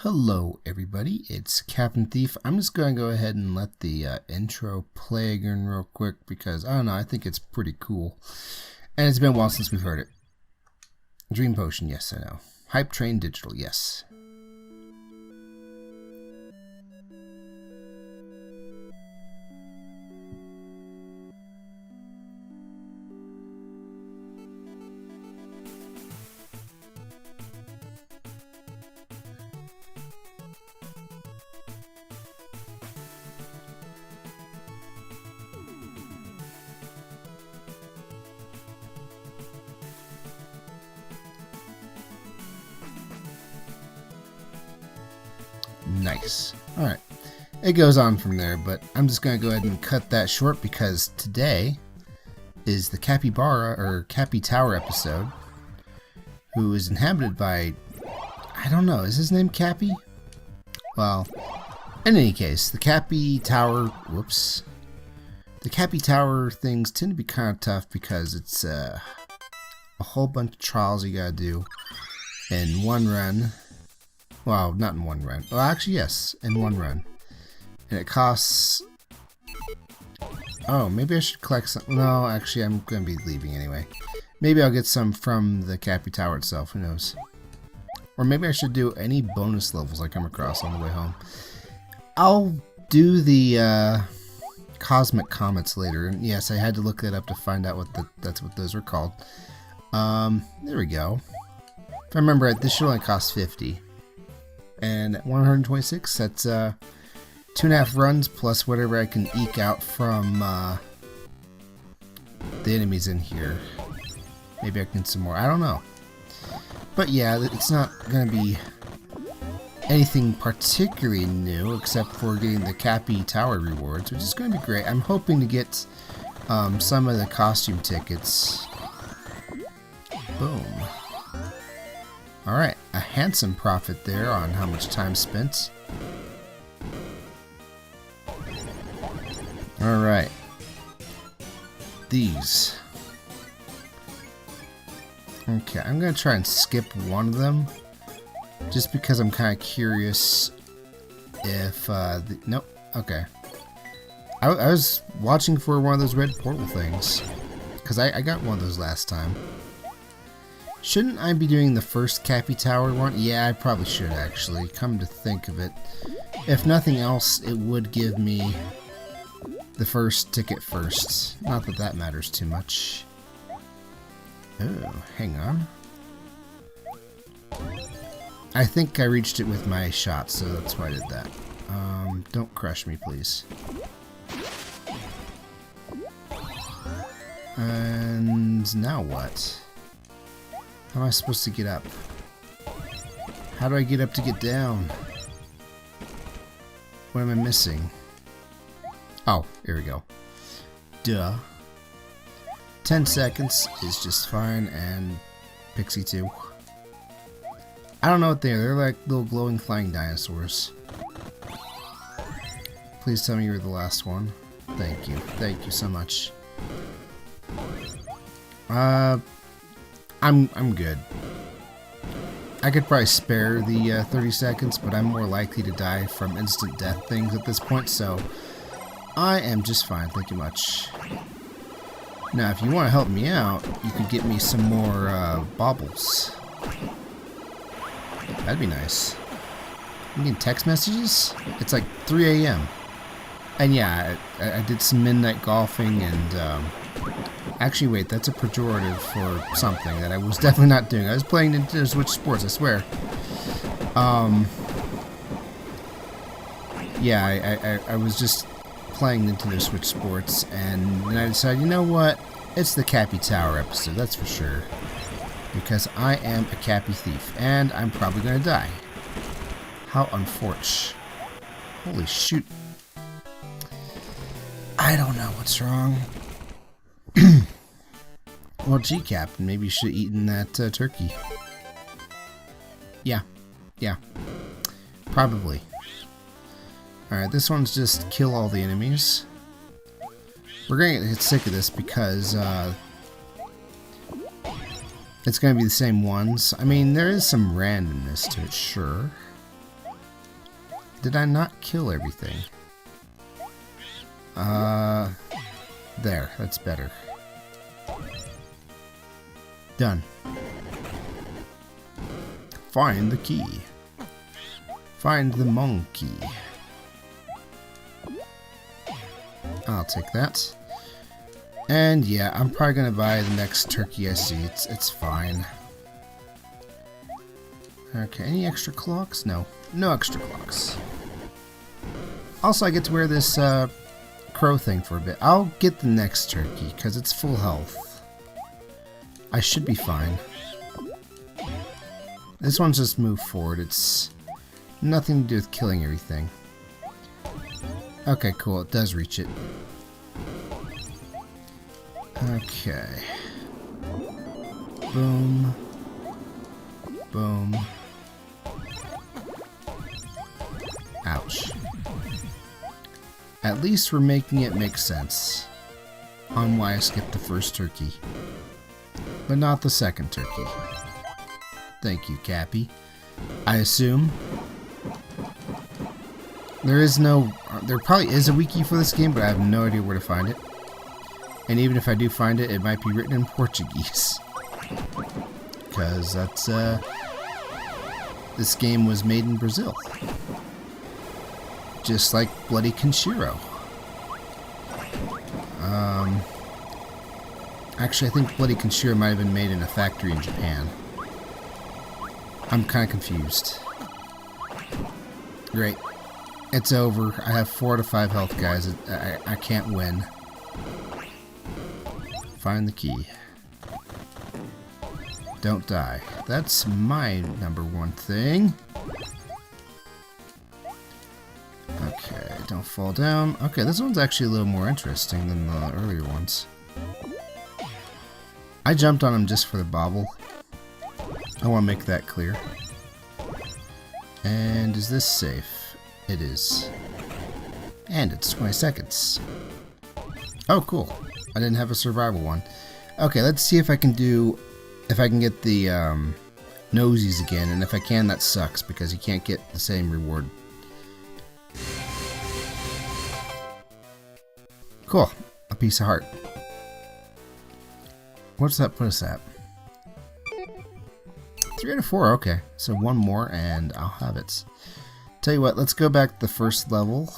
Hello everybody, it's Captain Thief. I'm just going to go ahead and let the intro play again real quick because, I don't know, I think it's pretty cool. And it's been a while since we've heard it. Dream Potion, yes I know. Hype Train Digital, yes. Nice. Alright. It goes on from there, but I'm just going to go ahead and cut that short because today is the Capybara or Capytower episode, who is inhabited by, I don't know, is his name Cappy? Well, in any case, the Capytower, whoops. The Capytower things tend to be kind of tough because it's a whole bunch of trials you gotta do in one run. Well, not in one run. Well, actually, yes, in one run. And it costs... Oh, maybe I should collect some... No, actually, I'm going to be leaving anyway. Maybe I'll get some from the Capytower itself, who knows. Or maybe I should do any bonus levels I come across on the way home. I'll do the Cosmic Comets later. And yes, I had to look that up to find out what that's what those were called. There we go. If I remember right, this should only cost 50. And at 126, that's 2.5 runs plus whatever I can eke out from the enemies in here. Maybe I can get some more. I don't know. But yeah, it's not going to be anything particularly new except for getting the Capytower rewards, which is going to be great. I'm hoping to get some of the costume tickets. Boom. Alright, a handsome profit there on how much time spent. Alright. These. Okay, I'm going to try and skip one of them. Just because I'm kind of curious if... nope, okay. I was watching for one of those red portal things. Because I got one of those last time. Shouldn't I be doing the first Capytower one? Yeah, I probably should actually, come to think of it. If nothing else, it would give me the first ticket first. Not that that matters too much. Oh, hang on. I think I reached it with my shot, so that's why I did that. Don't crush me, please. And now what? How am I supposed to get up? How do I get up to get down? What am I missing? Oh, here we go. Duh. 10 seconds is just fine, and Pixie too. I don't know what they are. They're like little glowing flying dinosaurs. Please tell me you were the last one. Thank you. Thank you so much. I'm good. I could probably spare the 30 seconds, but I'm more likely to die from instant death things at this point, so I am just fine, thank you much. Now, if you want to help me out, you could get me some more baubles. That'd be nice. You need text messages? It's like 3 a.m. And yeah, I did some midnight golfing and actually, wait, that's a pejorative for something that I was definitely not doing. I was playing Nintendo Switch Sports, I swear. Yeah, I was just playing Nintendo Switch Sports, and then I decided, you know what? It's the Capytower episode, that's for sure. Because I am a Cappy Thief, and I'm probably gonna die. How unfortunate. Holy shoot. I don't know what's wrong. Well, gee, Captain, maybe you should have eaten that turkey. Yeah. Probably. Alright, this one's just kill all the enemies. We're gonna get sick of this because it's gonna be the same ones. I mean, there is some randomness to it, sure. Did I not kill everything? There, that's better. Done. Find the key. Find the monkey. I'll take that. And yeah, I'm probably gonna buy the next turkey I see. It's fine. Okay, any extra clocks? No. No extra clocks. Also, I get to wear this crow thing for a bit. I'll get the next turkey, because it's full health. I should be fine. This one's just move forward. It's nothing to do with killing everything. Okay, cool. It does reach it. Okay. Boom. Boom. Ouch. At least we're making it make sense on why I skipped the first turkey, but not the second turkey. Thank you, Cappy. I assume there probably is a wiki for this game, but I have no idea where to find it. And even if I do find it, it might be written in Portuguese, because that's this game was made in Brazil. Just like Bloody Kenshiro. Actually, I think Bloody Kenshiro might have been made in a factory in Japan. I'm kind of confused. Great. It's over. I have 4 out of 5 health, guys. I can't win. Find the key. Don't die. That's my #1 thing. Okay, don't fall down. Okay, this one's actually a little more interesting than the earlier ones. I jumped on him just for the bobble. I want to make that clear. And is this safe? It is. And it's 20 seconds. Oh, cool. I didn't have a survival one. Okay, let's see if I can get the nosies again. And if I can, that sucks because you can't get the same reward. Cool. A piece of heart. What's that put us at? 3 out of 4. Okay. So one more and I'll have it. Tell you what, let's go back to the first level.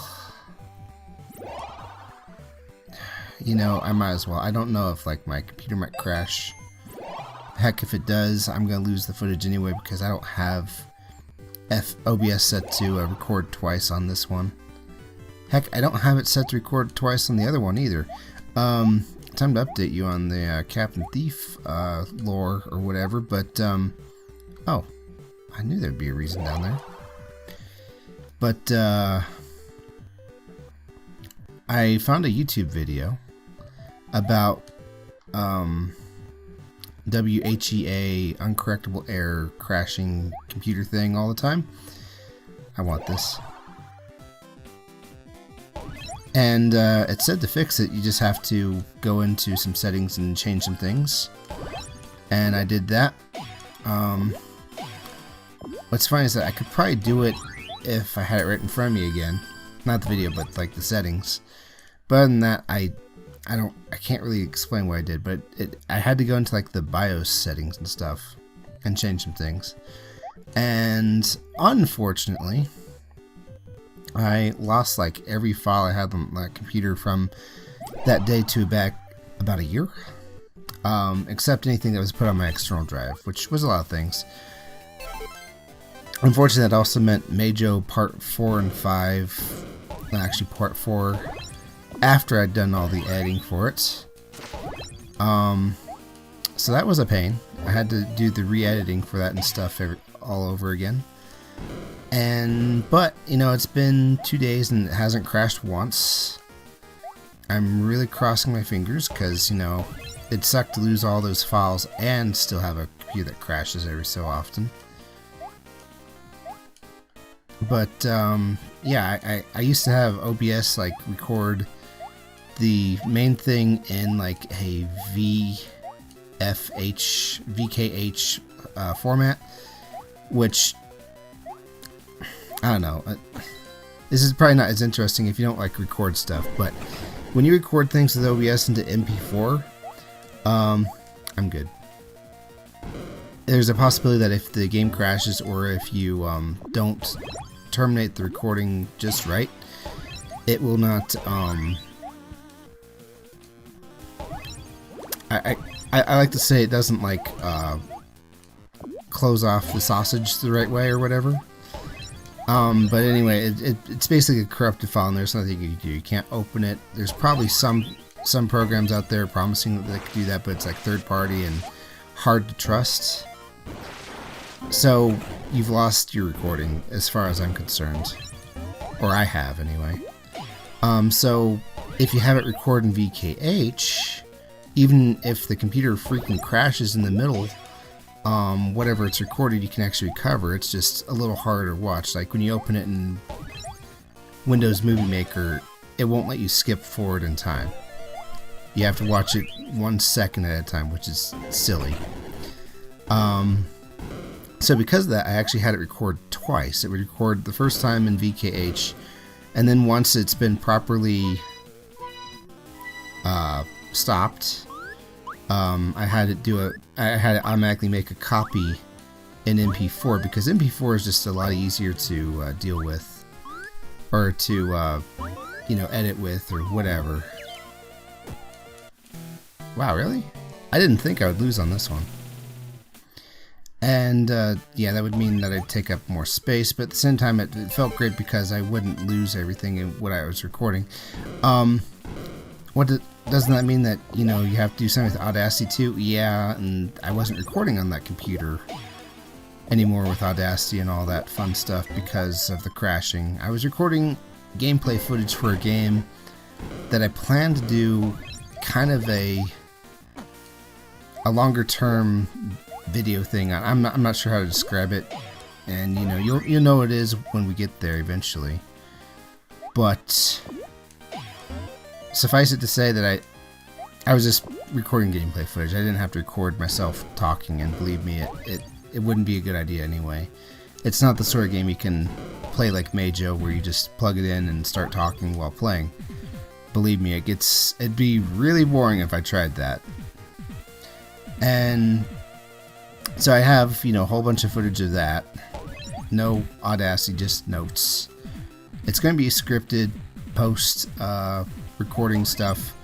You know, I might as well. I don't know if like my computer might crash. Heck, if it does, I'm going to lose the footage anyway because I don't have OBS set to record twice on this one. Heck, I don't have it set to record twice on the other one either. Time to update you on the Captain Thief lore or whatever, but oh, I knew there'd be a reason down there. But I found a YouTube video about WHEA uncorrectable error crashing computer thing all the time. I want this. And it said to fix it, you just have to go into some settings and change some things. And I did that. What's funny is that I could probably do it if I had it right in front of me again. Not the video, but like the settings. But other than that, I can't really explain what I did, but I had to go into like the BIOS settings and stuff and change some things. And unfortunately, I lost like every file I had on my computer from that day to back about a year, except anything that was put on my external drive, which was a lot of things. Unfortunately, that also meant Mago Part 4 and 5, actually Part 4, after I'd done all the editing for it. So that was a pain. I had to do the re-editing for that and stuff all over again. But, you know, it's been 2 days and it hasn't crashed once. I'm really crossing my fingers because, you know, it sucked to lose all those files and still have a computer that crashes every so often. But, yeah, I used to have OBS, like, record the main thing in, like, a VKH format, which, I don't know, This is probably not as interesting if you don't like record stuff, but when you record things with OBS into MP4, I'm good. There's a possibility that if the game crashes or if you don't terminate the recording just right, it will not. I like to say it doesn't like close off the sausage the right way or whatever. But anyway, it's basically a corrupted file, and there's nothing you can do. You can't open it. There's probably some programs out there promising that they could do that, but it's like third party and hard to trust. So you've lost your recording, as far as I'm concerned, or I have anyway. So if you have it record in VKH, even if the computer freaking crashes in the middle, whatever it's recorded, you can actually recover. It's just a little harder to watch. Like when you open it in Windows Movie Maker, it won't let you skip forward in time. You have to watch it 1 second at a time, which is silly. So because of that, I actually had it record twice. It would record the first time in VKH, and then once it's been properly stopped, I had it automatically make a copy in MP4, because MP4 is just a lot easier to deal with, or to edit with, or whatever. Wow, really? I didn't think I would lose on this one. And yeah, that would mean that I'd take up more space, but at the same time it felt great because I wouldn't lose everything in what I was recording. Doesn't that mean that, you have to do something with Audacity too? Yeah, and I wasn't recording on that computer anymore with Audacity and all that fun stuff because of the crashing. I was recording gameplay footage for a game that I planned to do kind of a longer term video thing on. I'm not sure how to describe it, and you'll know what it is when we get there eventually. But suffice it to say that I was just recording gameplay footage. I didn't have to record myself talking, and believe me, it wouldn't be a good idea anyway. It's not the sort of game you can play like Mago, where you just plug it in and start talking while playing. Believe me, it'd be really boring if I tried that. And so I have, a whole bunch of footage of that. No Audacity, just notes. It's going to be scripted post recording stuff.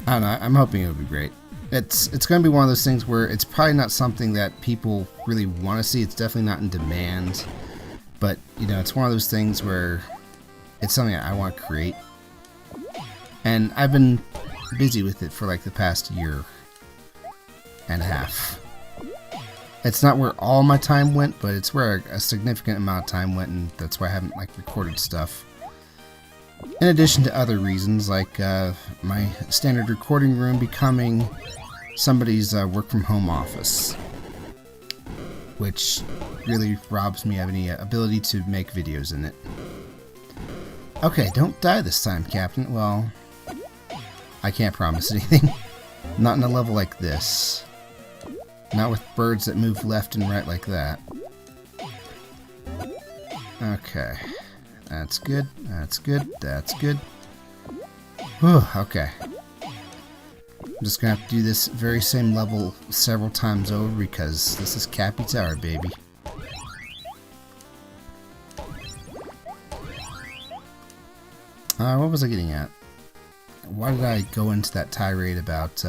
I don't know, I'm hoping it'll be great. It's going to be one of those things where it's probably not something that people really want to see. It's definitely not in demand. But, it's one of those things where it's something I want to create. And I've been busy with it for like the past year and a half. It's not where all my time went, but it's where a significant amount of time went, and that's why I haven't recorded stuff. In addition to other reasons, like my standard recording room becoming somebody's work from home office, which really robs me of any ability to make videos in it. Okay, don't die this time, Captain. Well, I can't promise anything. Not in a level like this. Not with birds that move left and right like that. Okay. That's good. That's good. That's good. Whew, okay. I'm just gonna have to do this very same level several times over because this is Capytower, baby. What was I getting at? Why did I go into that tirade about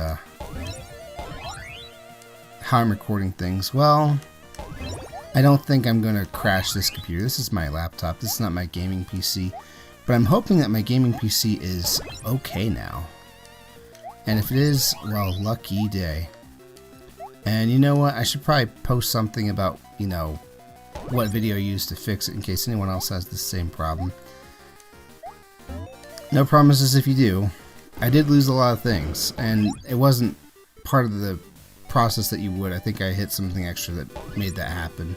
how I'm recording things? Well, I don't think I'm going to crash this computer. This is my laptop. This is not my gaming PC. But I'm hoping that my gaming PC is okay now. And if it is, well, lucky day. And you know what? I should probably post something about, what video I used to fix it in case anyone else has the same problem. No promises if you do. I did lose a lot of things, and it wasn't part of the process that you would. I think I hit something extra that made that happen.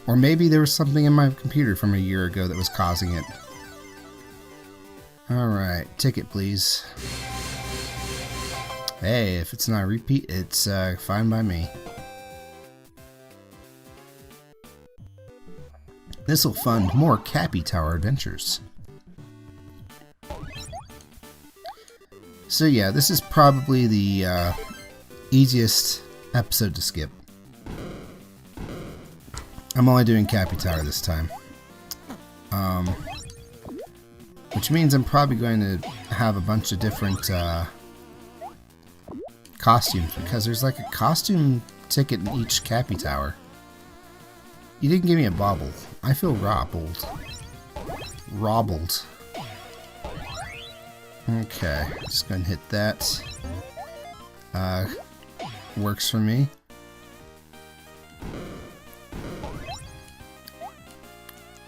Or maybe there was something in my computer from a year ago that was causing it. Alright, ticket please. Hey, if it's not a repeat, it's fine by me. This will fund more Capytower adventures. So yeah, this is probably the easiest episode to skip. I'm only doing Capytower this time. Which means I'm probably going to have a bunch of different costumes, because there's like a costume ticket in each Capytower. You didn't give me a bauble. I feel robbled. Robbled. Okay, just gonna hit that. Works for me.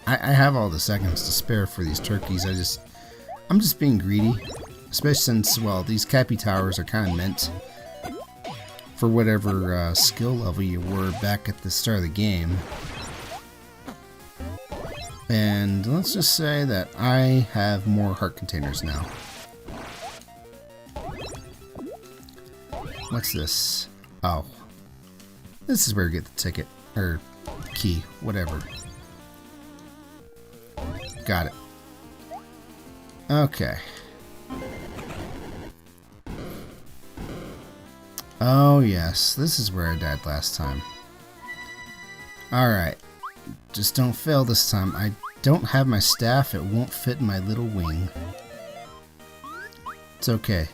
I have all the seconds to spare for these turkeys. I'm just being greedy, especially since, well, these Capytowers are kind of meant for whatever skill level you were back at the start of the game. And let's just say that I have more heart containers now. What's this? Oh, this is where you get the ticket, or key, whatever. Got it. Okay. Oh yes, this is where I died last time. Alright. Just don't fail this time. I don't have my staff. It won't fit in my little wing. It's okay.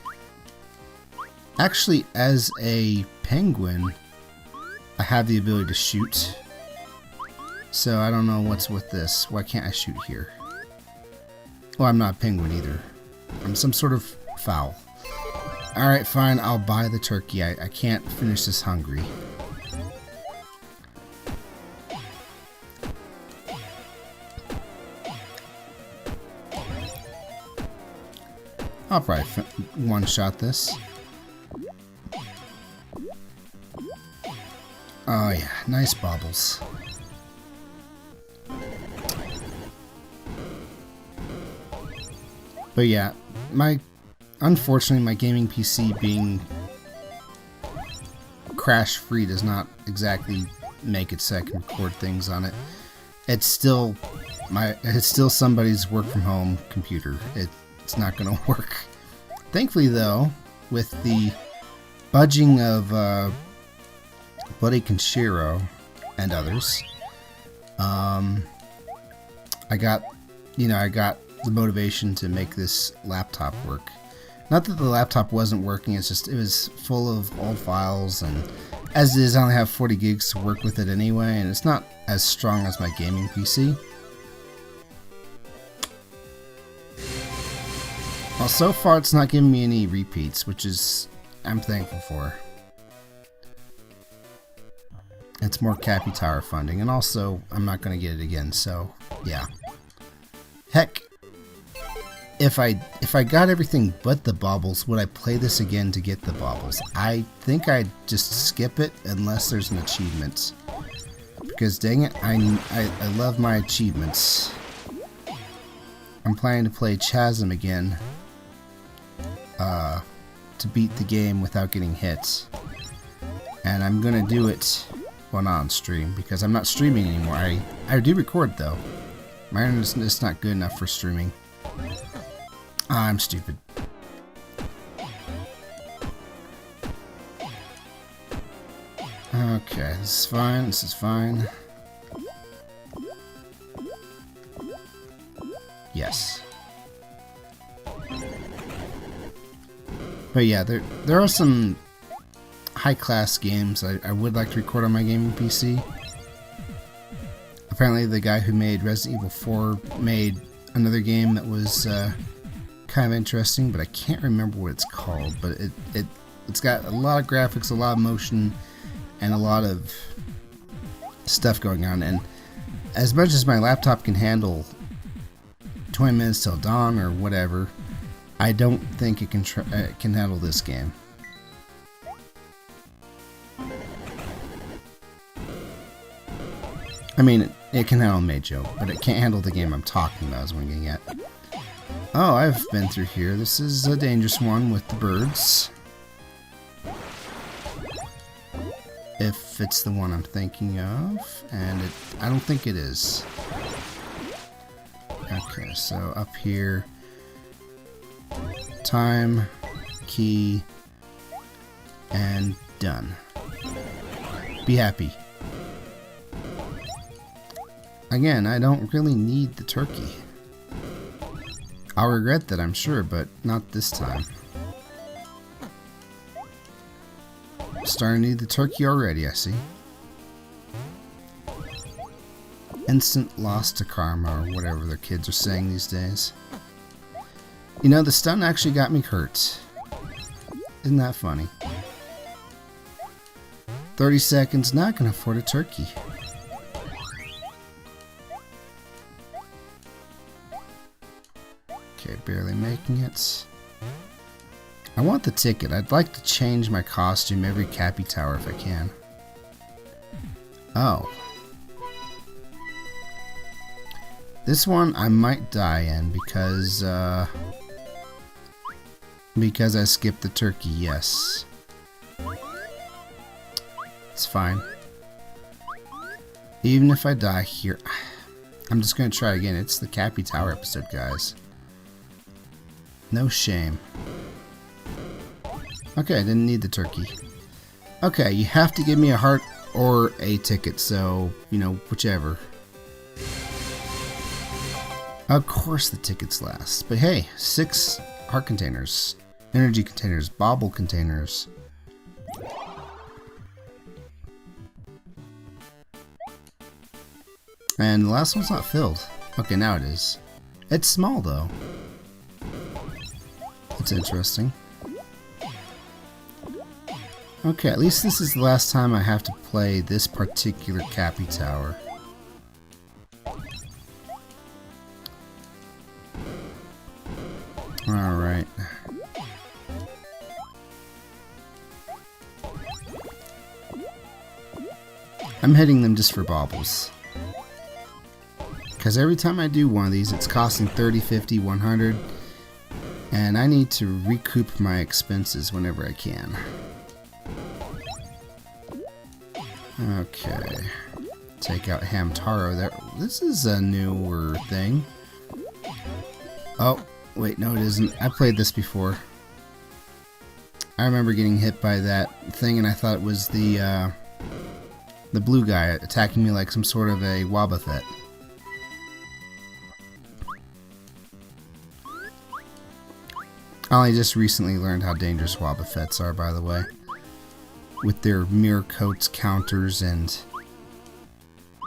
Actually, as a penguin, I have the ability to shoot. So I don't know what's with this. Why can't I shoot here? Well, I'm not a penguin either. I'm some sort of fowl. Alright, fine. I'll buy the turkey. I can't finish this hungry. I'll probably one-shot this. Oh yeah, nice baubles. But yeah, unfortunately my gaming PC being crash free does not exactly make it so I can record things on it. It's still somebody's work from home computer. It's not gonna work. Thankfully though, with the budging of Buddy Conshiro and others, I got the motivation to make this laptop work. Not that the laptop wasn't working, it's just it was full of old files, and as it is, I only have 40 gigs to work with it anyway, and it's not as strong as my gaming PC. Well, so far it's not giving me any repeats, which is I'm thankful for. It's more Capytower funding, and also I'm not going to get it again, so yeah. Heck, if I got everything but the baubles, would I play this again to get the baubles? I think I'd just skip it unless there's an achievement. Because dang it, I love my achievements. I'm planning to play Chasm again to beat the game without getting hit. And I'm gonna do it, well, not on stream, because I'm not streaming anymore. I do record though. My internet's just not good enough for streaming. I'm stupid. Okay, this is fine, this is fine. Yes. But yeah, there are some high-class games I would like to record on my gaming PC. Apparently the guy who made Resident Evil 4 made another game that was kind of interesting, but I can't remember what it's called. But it's got a lot of graphics, a lot of motion, and a lot of stuff going on. And as much as my laptop can handle 20 minutes till dawn or whatever, I don't think it can handle this game. I mean, it can handle Mago, but it can't handle the game I'm talking about is what I'm getting at. Oh, I've been through here. This is a dangerous one with the birds. If it's the one I'm thinking of, and I don't think it is. Okay, so up here, time, key, and done. Be happy. Again, I don't really need the turkey. I'll regret that, I'm sure, but not this time. Starting to need the turkey already, I see. Instant loss to karma, or whatever the kids are saying these days. You know, the stun actually got me hurt. Isn't that funny? 30 seconds, not gonna afford a turkey. Okay, barely making it. I want the ticket. I'd like to change my costume every Capytower if I can. Oh. This one I might die in because I skipped the turkey, yes. It's fine. Even if I die here, I'm just gonna try again. It's the Capytower episode, guys. No shame. Okay, I didn't need the turkey. Okay, you have to give me a heart or a ticket, so, you know, whichever. Of course the tickets last. But hey, 6 heart containers, energy containers, bauble containers. And the last one's not filled. Okay, now it is. It's small though. It's interesting. Okay, at least this is the last time I have to play this particular Capytower. Alright. I'm hitting them just for baubles. Because every time I do one of these, it's costing 30, 50, 100. And I need to recoup my expenses whenever I can. Okay. Take out Hamtaro there. This is a newer thing. Oh, wait, no it isn't. I played this before. I remember getting hit by that thing and I thought it was the blue guy attacking me like some sort of a Wobbuffet. I only just recently learned how dangerous Wobbuffets are, by the way. With their mirror coats, counters, and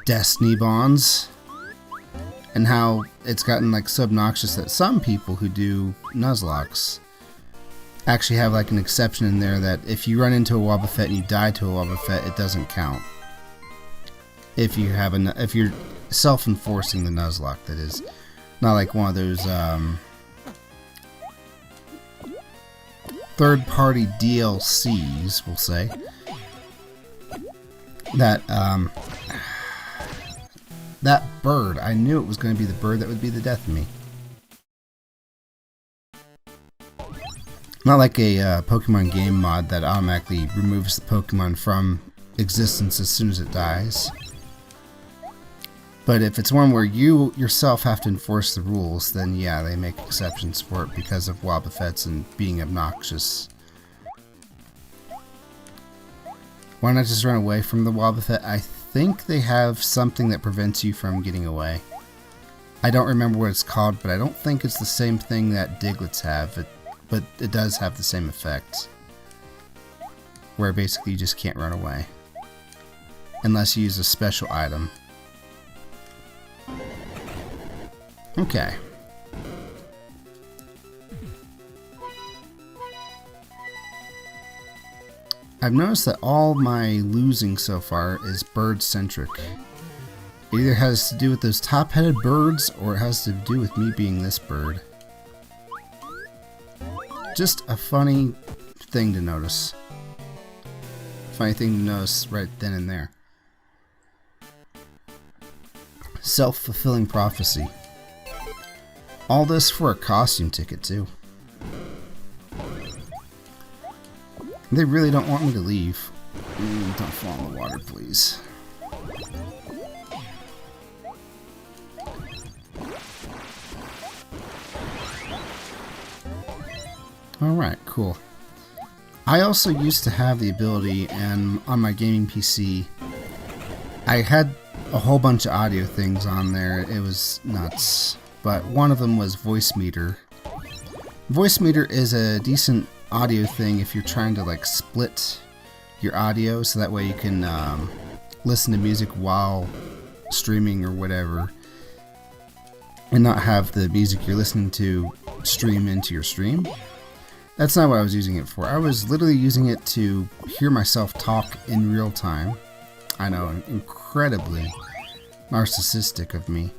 destiny bonds. And how it's gotten like so obnoxious that some people who do Nuzlockes actually have like an exception in there that if you run into a Wobbuffet and you die to a Wobbuffet, it doesn't count. If you're self-enforcing the Nuzlocke, that is. Not like one of those third-party DLCs, we'll say, that that bird, I knew it was going to be the bird that would be the death of me. Not like a Pokemon game mod that automatically removes the Pokemon from existence as soon as it dies. But if it's one where you yourself have to enforce the rules, then yeah, they make exceptions for it because of Wobbuffets and being obnoxious. Why not just run away from the Wobbuffet? I think they have something that prevents you from getting away. I don't remember what it's called, but I don't think it's the same thing that Digletts have, but it does have the same effect. Where basically you just can't run away. Unless you use a special item. Okay. I've noticed that all my losing so far is bird-centric. It either has to do with those top-headed birds, or it has to do with me being this bird. Just a funny thing to notice. Funny thing to notice right then and there. Self-fulfilling prophecy. All this for a costume ticket, too. They really don't want me to leave. Don't fall in the water, please. Alright, cool. I also used to have the ability, and on my gaming PC, I had a whole bunch of audio things on there. It was nuts. But one of them was Voice Meter. Voice Meter is a decent audio thing if you're trying to like split your audio, so that way you can listen to music while streaming or whatever, and not have the music you're listening to stream into your stream. That's not what I was using it for. I was literally using it to hear myself talk in real time. I know, incredibly narcissistic of me.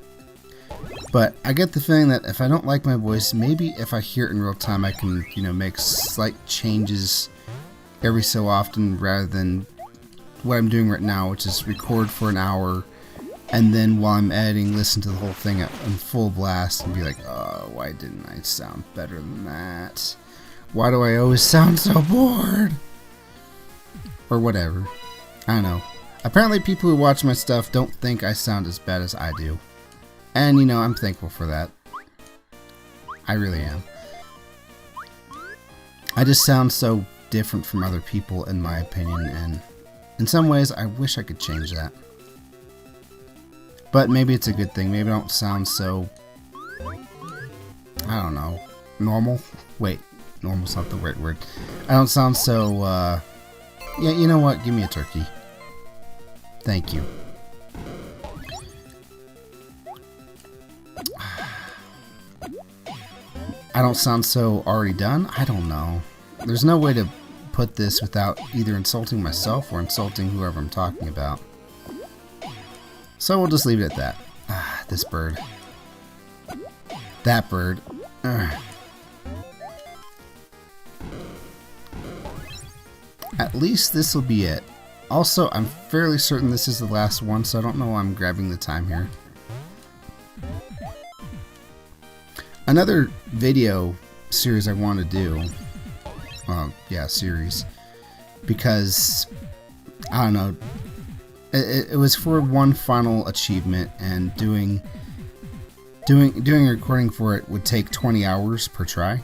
But I get the feeling that if I don't like my voice, maybe if I hear it in real time, I can, make slight changes every so often, rather than what I'm doing right now, which is record for an hour, and then while I'm editing, listen to the whole thing in full blast and be like, oh, why didn't I sound better than that? Why do I always sound so bored? Or whatever. I don't know. Apparently people who watch my stuff don't think I sound as bad as I do. And, I'm thankful for that. I really am. I just sound so different from other people, in my opinion, and in some ways, I wish I could change that. But maybe it's a good thing. Maybe I don't sound so, I don't know, normal? Wait, normal's not the right word. I don't sound so, yeah, you know what? Give me a turkey. Thank you. I don't sound so already done? I don't know. There's no way to put this without either insulting myself or insulting whoever I'm talking about. So we'll just leave it at that. This bird. That bird. At least this will be it. Also, I'm fairly certain this is the last one, so I don't know why I'm grabbing the time here. Another video series I want to do, yeah, series, because, I don't know, it was for one final achievement, and doing a recording for it would take 20 hours per try.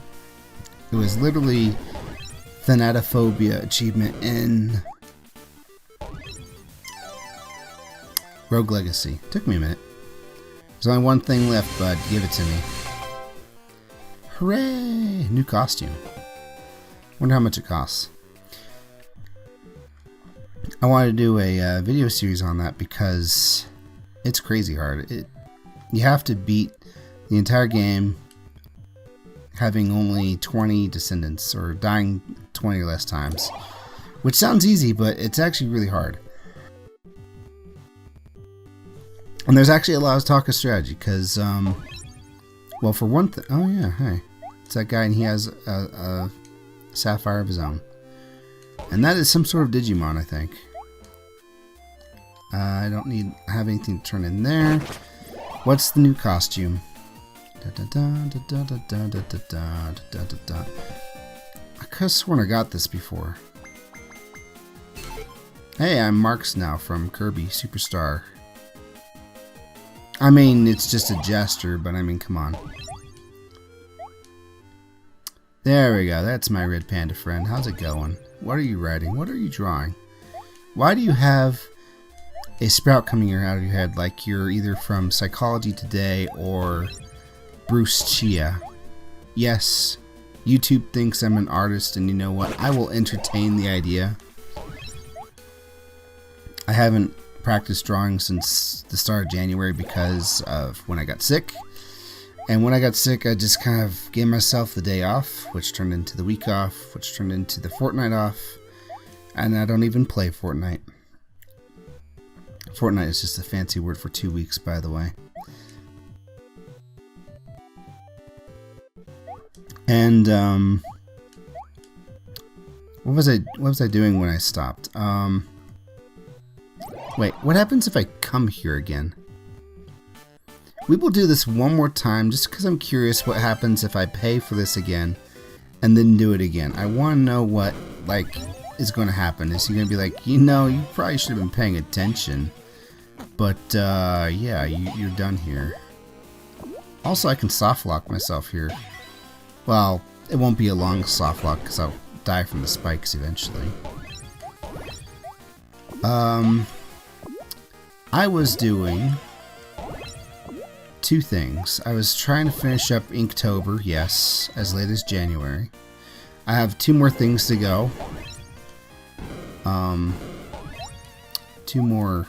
It was literally Thanatophobia achievement in Rogue Legacy. Took me a minute. There's only one thing left, bud. Give it to me. Hooray! New costume. Wonder how much it costs. I wanted to do a video series on that because it's crazy hard. You have to beat the entire game having only 20 descendants, or dying 20 or less times. Which sounds easy, but it's actually really hard. And there's actually a lot of talk of strategy, because, well, for one thing, oh yeah, hey. It's that guy, and he has a sapphire of his own. And that is some sort of Digimon, I think. I don't have anything to turn in there. What's the new costume? I could have sworn I got this before. Hey, I'm Marks now from Kirby Superstar. I mean, it's just a gesture, but I mean, come on. There we go, that's my red panda friend. How's it going? What are you writing? What are you drawing? Why do you have a sprout coming out of your head like you're either from Psychology Today or Bruce Chia? Yes, YouTube thinks I'm an artist, and you know what? I will entertain the idea. I haven't practiced drawing since the start of January because of when I got sick. And when I got sick, I just kind of gave myself the day off, which turned into the week off, which turned into the fortnight off. And I don't even play Fortnite. Fortnite is just a fancy word for 2 weeks, by the way. And what was I doing when I stopped? Wait, what happens if I come here again? We will do this one more time just because I'm curious what happens if I pay for this again and then do it again. I want to know what, like, is going to happen. Is he going to be like, you probably should have been paying attention. But, yeah, you're done here. Also, I can soft lock myself here. Well, it won't be a long soft lock because I'll die from the spikes eventually. I was doing two things. I was trying to finish up Inktober, yes, as late as January. I have 2 more things to go. 2 more,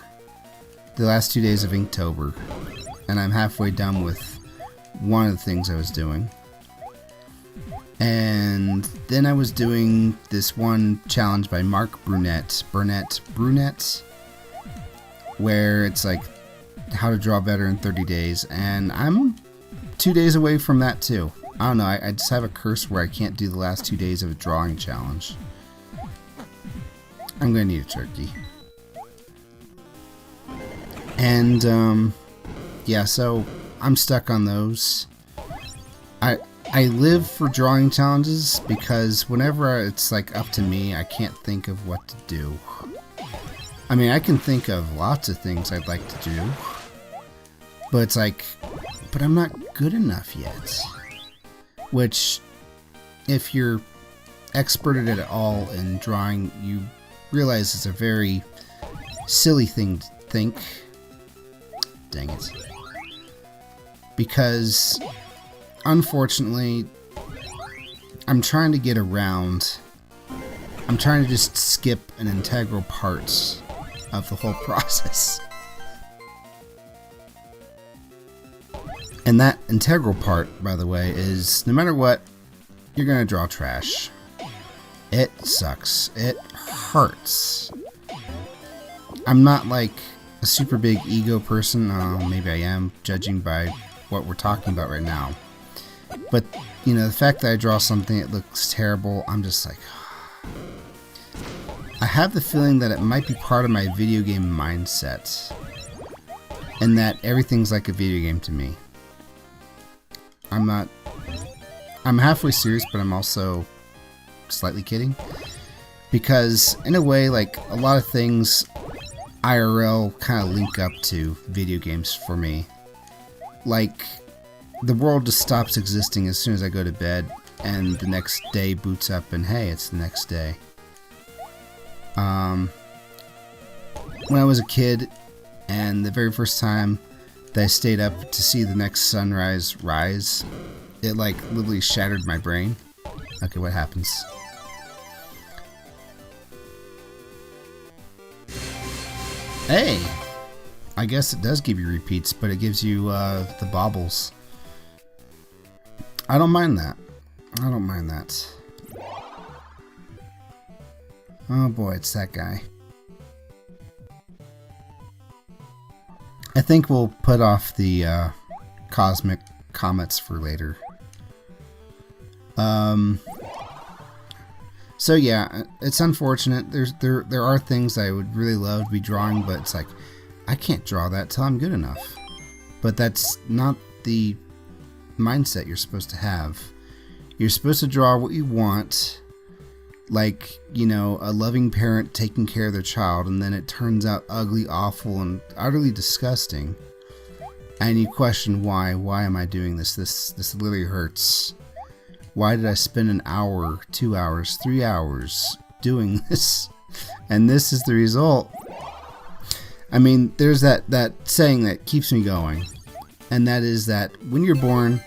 the last 2 days of Inktober, and I'm halfway done with one of the things I was doing. And then I was doing this one challenge by Mark Brunette, where it's like how to draw better in 30 days, and I'm 2 days away from that too. I don't know, I just have a curse where I can't do the last 2 days of a drawing challenge. I'm gonna need a turkey. And yeah, so I'm stuck on those. I live for drawing challenges because whenever it's like up to me, I can't think of what to do. I mean, I can think of lots of things I'd like to do, but it's like, but I'm not good enough yet. Which, if you're expert at it all in drawing, you realize it's a very silly thing to think. Dang it. Because, unfortunately, I'm trying to get around. I'm trying to just skip an integral part of the whole process. And that integral part, by the way, is no matter what, you're gonna draw trash. It sucks. It hurts. I'm not like a super big ego person. Maybe I am, judging by what we're talking about right now. But, you know, the fact that I draw something that looks terrible, I'm just like... I have the feeling that it might be part of my video game mindset. And that everything's like a video game to me. I'm halfway serious, but I'm also slightly kidding. Because, in a way, like, a lot of things IRL kind of link up to video games for me. Like, the world just stops existing as soon as I go to bed, and the next day boots up, and hey, it's the next day. When I was a kid, and the very first time that I stayed up to see the next sunrise rise, it like literally shattered my brain. Okay, what happens? Hey! I guess it does give you repeats, but it gives you the baubles. I don't mind that. I don't mind that. Oh boy, it's that guy. I think we'll put off the cosmic comets for later. So yeah, it's unfortunate. There are things I would really love to be drawing, but it's like I can't draw that till I'm good enough. But that's not the mindset you're supposed to have. You're supposed to draw what you want, like, you know, a loving parent taking care of their child, and then it turns out ugly, awful, and utterly disgusting. And you question why. Why am I doing this? This literally hurts. Why did I spend an hour, 2 hours, 3 hours doing this? And this is the result. I mean, there's that saying that keeps me going. And that is that when you're born,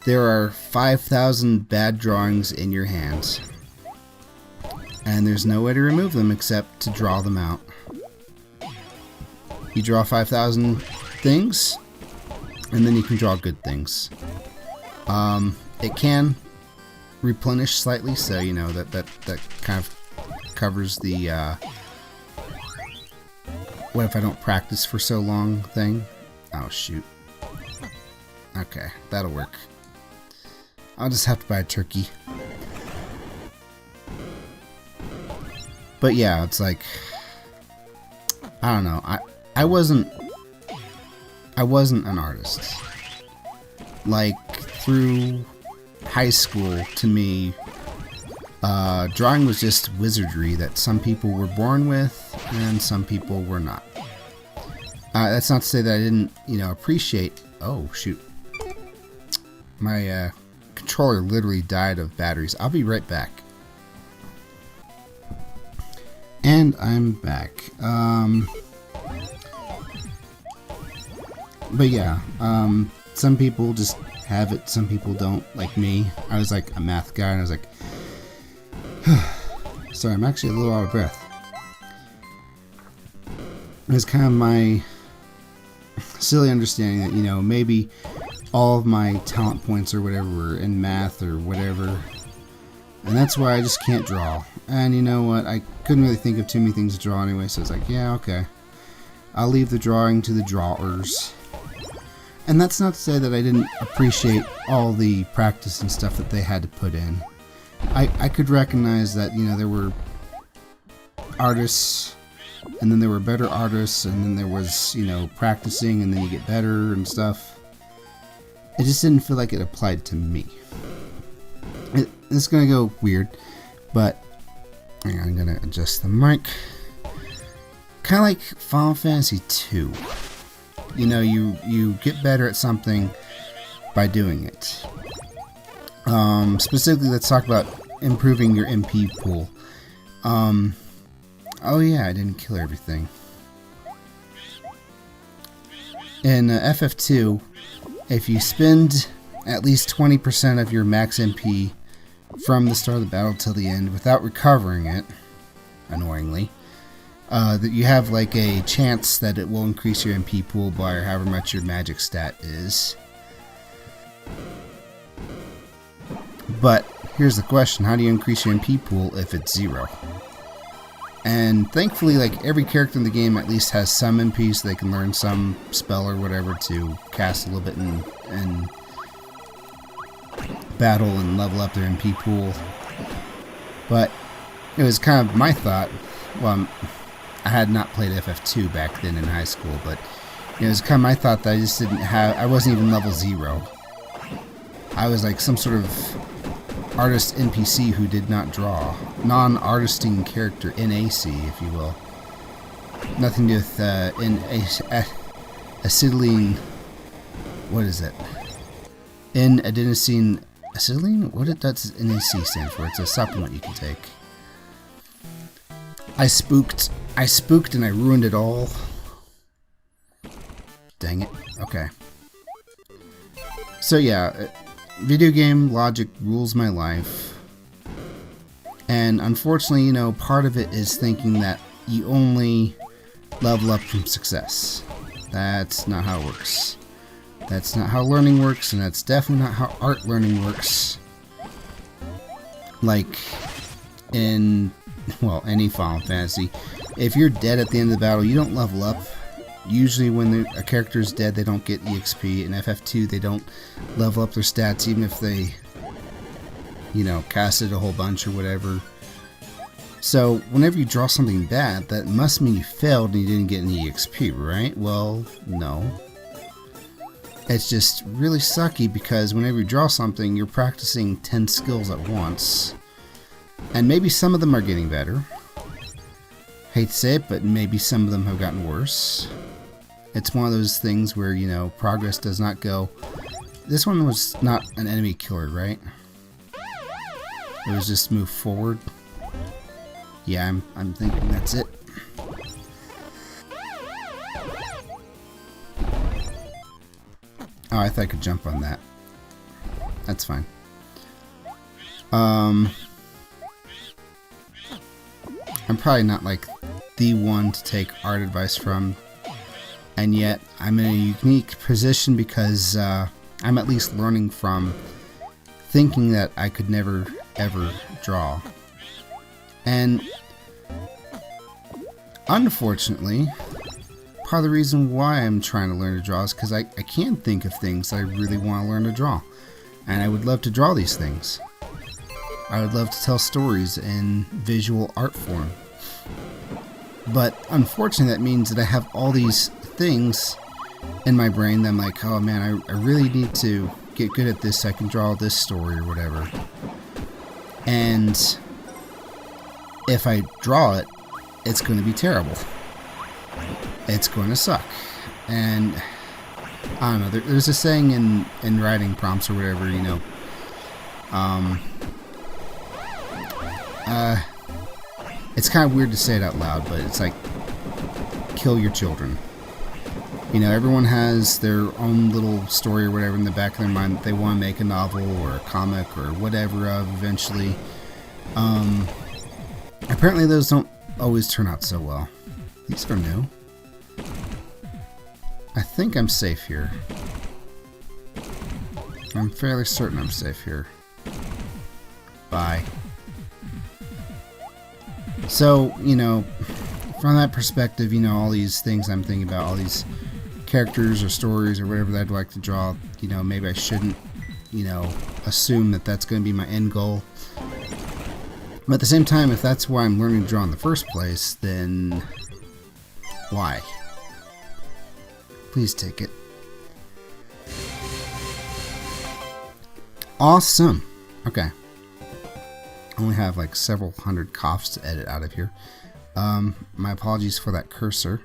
there are 5,000 bad drawings in your hands. And there's no way to remove them except to draw them out. You draw 5,000 things, and then you can draw good things. It can replenish slightly, so you know that kind of covers the what if I don't practice for so long thing. Oh shoot. Okay, that'll work. I'll just have to buy a turkey. But yeah, it's like, I don't know. I wasn't an artist. Like, through high school, to me, drawing was just wizardry that some people were born with and some people were not. That's not to say that I didn't, you know, appreciate... Oh, shoot. My controller literally died of batteries. I'll be right back. And I'm back. But yeah, some people just have it, some people don't, like me. I was like a math guy, and I was like, sorry, I'm actually a little out of breath. It's kind of my silly understanding that, you know, maybe all of my talent points or whatever were in math or whatever, and that's why I just can't draw. And you know what, I couldn't really think of too many things to draw anyway, so it's like, yeah, okay, I'll leave the drawing to the drawers. And that's not to say that I didn't appreciate all the practice and stuff that they had to put in. I could recognize that, you know, there were artists, and then there were better artists, and then there was, you know, practicing, and then you get better and stuff. It just didn't feel like it applied to me. It's gonna go weird, but hang on, I'm gonna adjust the mic. Kind of like Final Fantasy II. You know, you get better at something by doing it. Specifically, let's talk about improving your MP pool. Oh yeah, I didn't kill everything. In FF2, if you spend at least 20% of your max MP from the start of the battle till the end without recovering it, annoyingly, that you have like a chance that it will increase your MP pool by however much your magic stat is. But here's the question, how do you increase your MP pool if it's 0? And thankfully, like, every character in the game at least has some MP, so they can learn some spell or whatever to cast a little bit in battle and level up their MP pool. But it was kind of my thought, well, I had not played FF2 back then in high school, but it was kind of my thought that I just didn't have, I wasn't even level 0. I was like some sort of artist NPC who did not draw. Non-artisting character, NAC, if you will. Nothing to do with acetylene. What is it? N-adenosine acetylene? What does NAC stand for? It's a supplement you can take. I spooked and I ruined it all. Dang it. Okay. So yeah, video game logic rules my life. And unfortunately, you know, part of it is thinking that you only level up from success. That's not how it works. That's not how learning works, and that's definitely not how art learning works. Like in, well, any Final Fantasy, if you're dead at the end of the battle, you don't level up. Usually when a character is dead, they don't get EXP. In FF2, they don't level up their stats even if they, you know, casted a whole bunch or whatever. So whenever you draw something bad, that must mean you failed and you didn't get any EXP, right? Well, no. It's just really sucky because whenever you draw something, you're practicing 10 skills at once. And maybe some of them are getting better. Hate to say it, but maybe some of them have gotten worse. It's one of those things where, you know, progress does not go. This one was not an enemy killer, right? It was just move forward. Yeah, I'm thinking that's it. Oh, I thought I could jump on that. That's fine. I'm probably not like the one to take art advice from, and yet I'm in a unique position because I'm at least learning from thinking that I could never ever draw. And unfortunately, part of the reason why I'm trying to learn to draw is because I can think of things that I really want to learn to draw, and I would love to draw these things. I would love to tell stories in visual art form. But unfortunately, that means that I have all these things in my brain that I'm like, oh man, I really need to get good at this so I can draw this story or whatever. And if I draw it, it's going to be terrible. It's going to suck. And I don't know, there's a saying in writing prompts or whatever, you know, It's kind of weird to say it out loud, but it's like, kill your children. You know, everyone has their own little story or whatever in the back of their mind that they want to make a novel or a comic or whatever of eventually. Apparently those don't always turn out so well. These are new. I think I'm safe here. I'm fairly certain I'm safe here. Bye. So, you know, from that perspective, you know, all these things I'm thinking about, all these characters or stories or whatever that I'd like to draw, you know, maybe I shouldn't, you know, assume that that's going to be my end goal. But at the same time, if that's why I'm learning to draw in the first place, then why? Please take it. Awesome. Okay. I only have like several hundred coughs to edit out of here. My apologies for that cursor.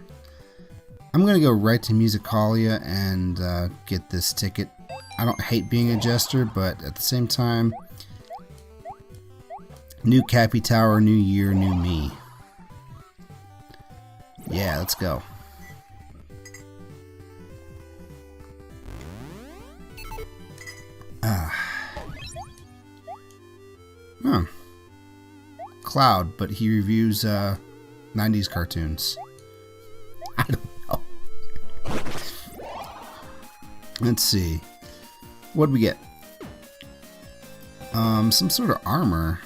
I'm going to go right to Musicalia and get this ticket. I don't hate being a jester, but at the same time, new Capytower, new year, new me. Yeah, let's go. Huh. Cloud, but he reviews 90s cartoons. I don't know. Let's see. What'd we get? Some sort of armor.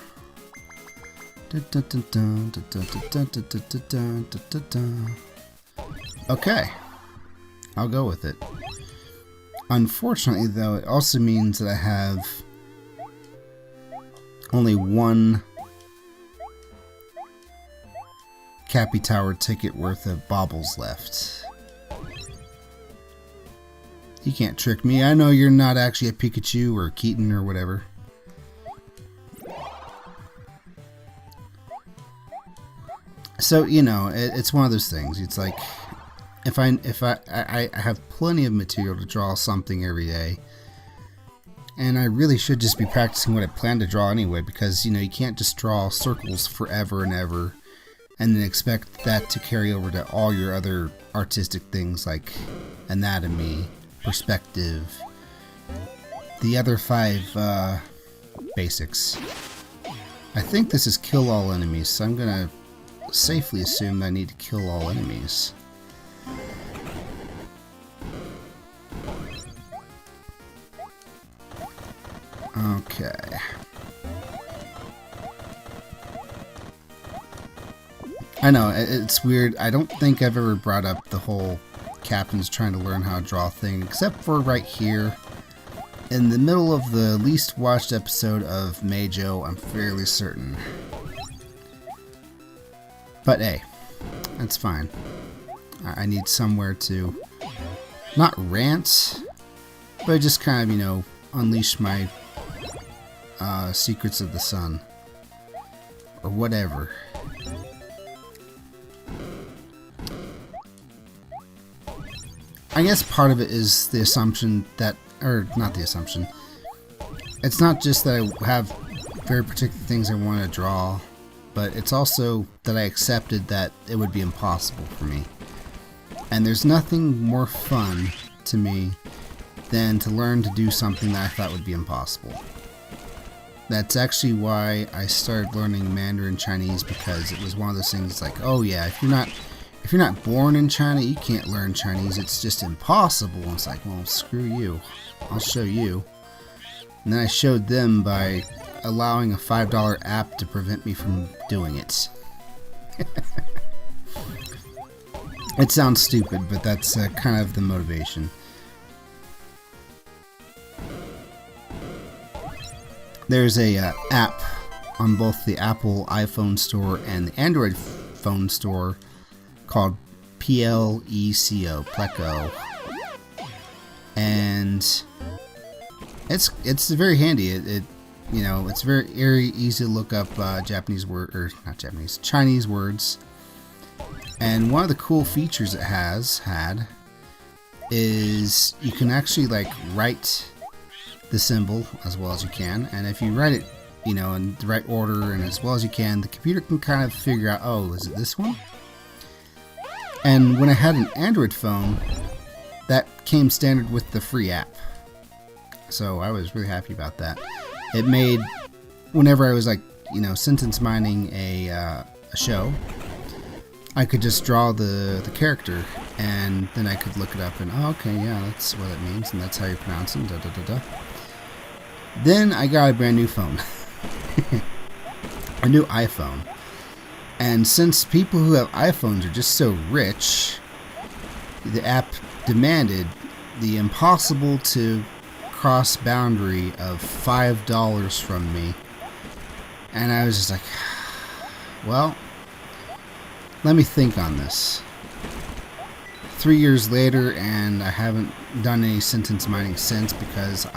Okay. I'll go with it. Unfortunately, though, it also means that I have only one Capytower ticket worth of baubles left. You can't trick me. I know you're not actually a Pikachu or Keaton or whatever. So, you know, it's one of those things. It's like, if I have plenty of material to draw something every day, and I really should just be practicing what I plan to draw anyway, because, you know, you can't just draw circles forever and ever and then expect that to carry over to all your other artistic things like anatomy, perspective, the other 5 basics. I think this is kill all enemies, so I'm gonna safely assume that I need to kill all enemies. Okay. I know, it's weird. I don't think I've ever brought up the whole captain's trying to learn how to draw thing, except for right here. In the middle of the least watched episode of Mago, I'm fairly certain. But hey, that's fine. I need somewhere to, not rant, but just kind of, you know, unleash my secrets of the sun. Or whatever. I guess part of it is the assumption that, or not the assumption, it's not just that I have very particular things I want to draw, but it's also that I accepted that it would be impossible for me. And there's nothing more fun to me than to learn to do something that I thought would be impossible. That's actually why I started learning Mandarin Chinese, because it was one of those things like, oh yeah, if you're not born in China, you can't learn Chinese. It's just impossible. And it's like, well, screw you. I'll show you. And then I showed them by allowing a $5 app to prevent me from doing it. It sounds stupid, but that's kind of the motivation. There's a app on both the Apple iPhone store and the Android phone store called PLECO, Pleco, and it's very handy. It you know, it's very easy to look up Chinese words. And one of the cool features it had is you can actually like write the symbol as well as you can, and if you write it, you know, in the right order and as well as you can, the computer can kind of figure out, oh, is it this one? And when I had an Android phone, that came standard with the free app. So I was really happy about that. It made, whenever I was like, you know, sentence mining a show, I could just draw the character, and then I could look it up and, oh, okay, yeah, that's what it means, and that's how you pronounce it, da da da da. Then I got a brand new phone. A new iPhone. And since people who have iPhones are just so rich, the app demanded the impossible to cross boundary of $5 from me. And I was just like, well, let me think on this. 3 years later, and I haven't done any sentence mining since because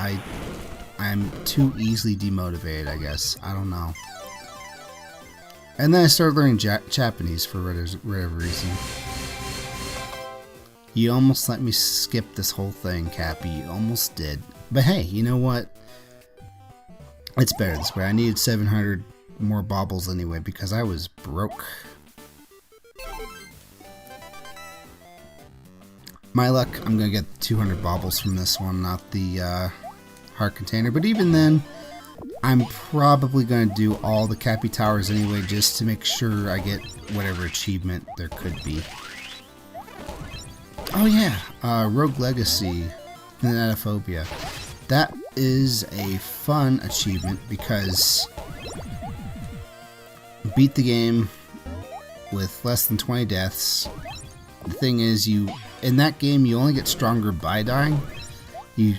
I'm too easily demotivated, I guess. I don't know. And then I started learning Japanese for whatever reason. You almost let me skip this whole thing, Cappy. You almost did. But hey, you know what? It's better this way. I needed 700 more baubles anyway because I was broke. My luck, I'm going to get 200 baubles from this one, not the heart container. But even then, I'm probably going to do all the Capytowers anyway just to make sure I get whatever achievement there could be. Oh yeah, Rogue Legacy, Thanatophobia. That is a fun achievement because beat the game with less than 20 deaths. The thing is, in that game you only get stronger by dying. You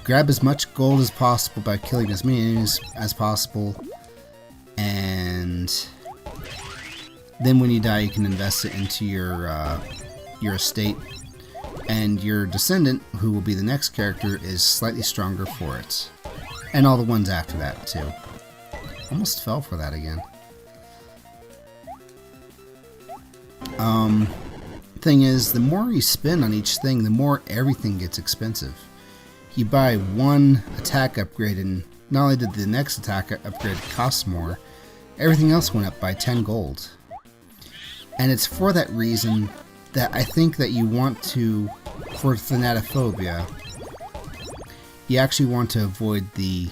grab as much gold as possible by killing as many enemies as possible, and then when you die you can invest it into your estate, and your descendant, who will be the next character, is slightly stronger for it. And all the ones after that too. Almost fell for that again. Thing is, the more you spend on each thing, the more everything gets expensive. You buy one attack upgrade, and not only did the next attack upgrade cost more, everything else went up by 10 gold. And it's for that reason that I think that you want to, for Thanatophobia, you actually want to avoid the...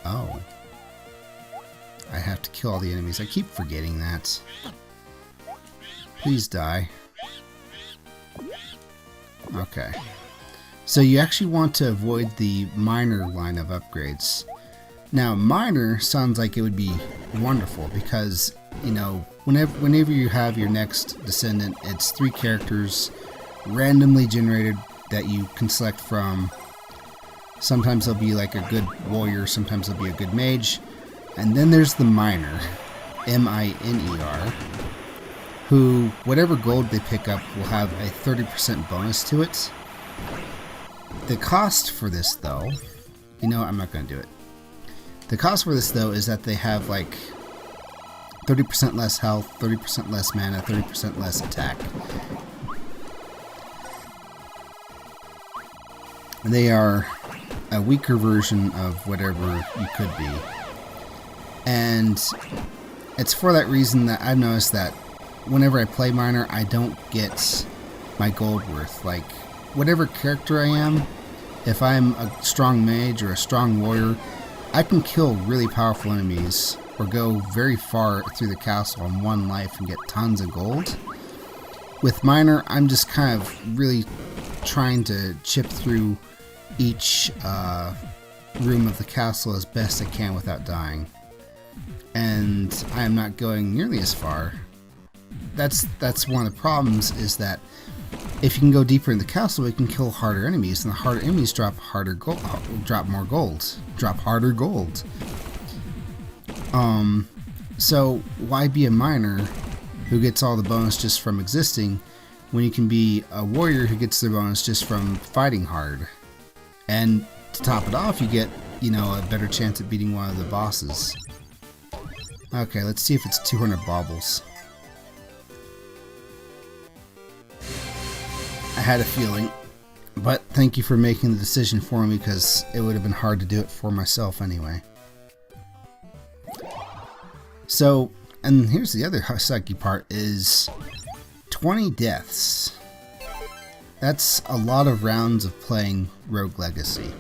Oh. I have to kill all the enemies. I keep forgetting that. Please die. Okay. So you actually want to avoid the minor line of upgrades. Now, minor sounds like it would be wonderful because, you know, whenever you have your next descendant, it's 3 characters randomly generated that you can select from. Sometimes they'll be like a good warrior, sometimes they'll be a good mage. And then there's the minor, M-I-N-E-R, who, whatever gold they pick up, will have a 30% bonus to it. The cost for this, though, you know, I'm not going to do it. The cost for this, though, is that they have like 30% less health, 30% less mana, 30% less attack. They are a weaker version of whatever you could be. And it's for that reason that I've noticed that whenever I play minor, I don't get my gold worth. Like, whatever character I am, if I'm a strong mage or a strong warrior, I can kill really powerful enemies or go very far through the castle on 1 life and get tons of gold. With minor, I'm just kind of really trying to chip through each room of the castle as best I can without dying. And I am not going nearly as far. That's one of the problems, is that if you can go deeper in the castle, we can kill harder enemies, and the harder enemies drop harder gold, drop harder gold. So why be a miner who gets all the bonus just from existing when you can be a warrior who gets the bonus just from fighting hard? And to top it off, you get, you know, a better chance at beating one of the bosses. Okay, let's see if it's 200 baubles. I had a feeling, But thank you for making the decision for me, because it would have been hard to do it for myself anyway. So, and here's the other sucky part, is 20 deaths. That's a lot of rounds of playing Rogue Legacy.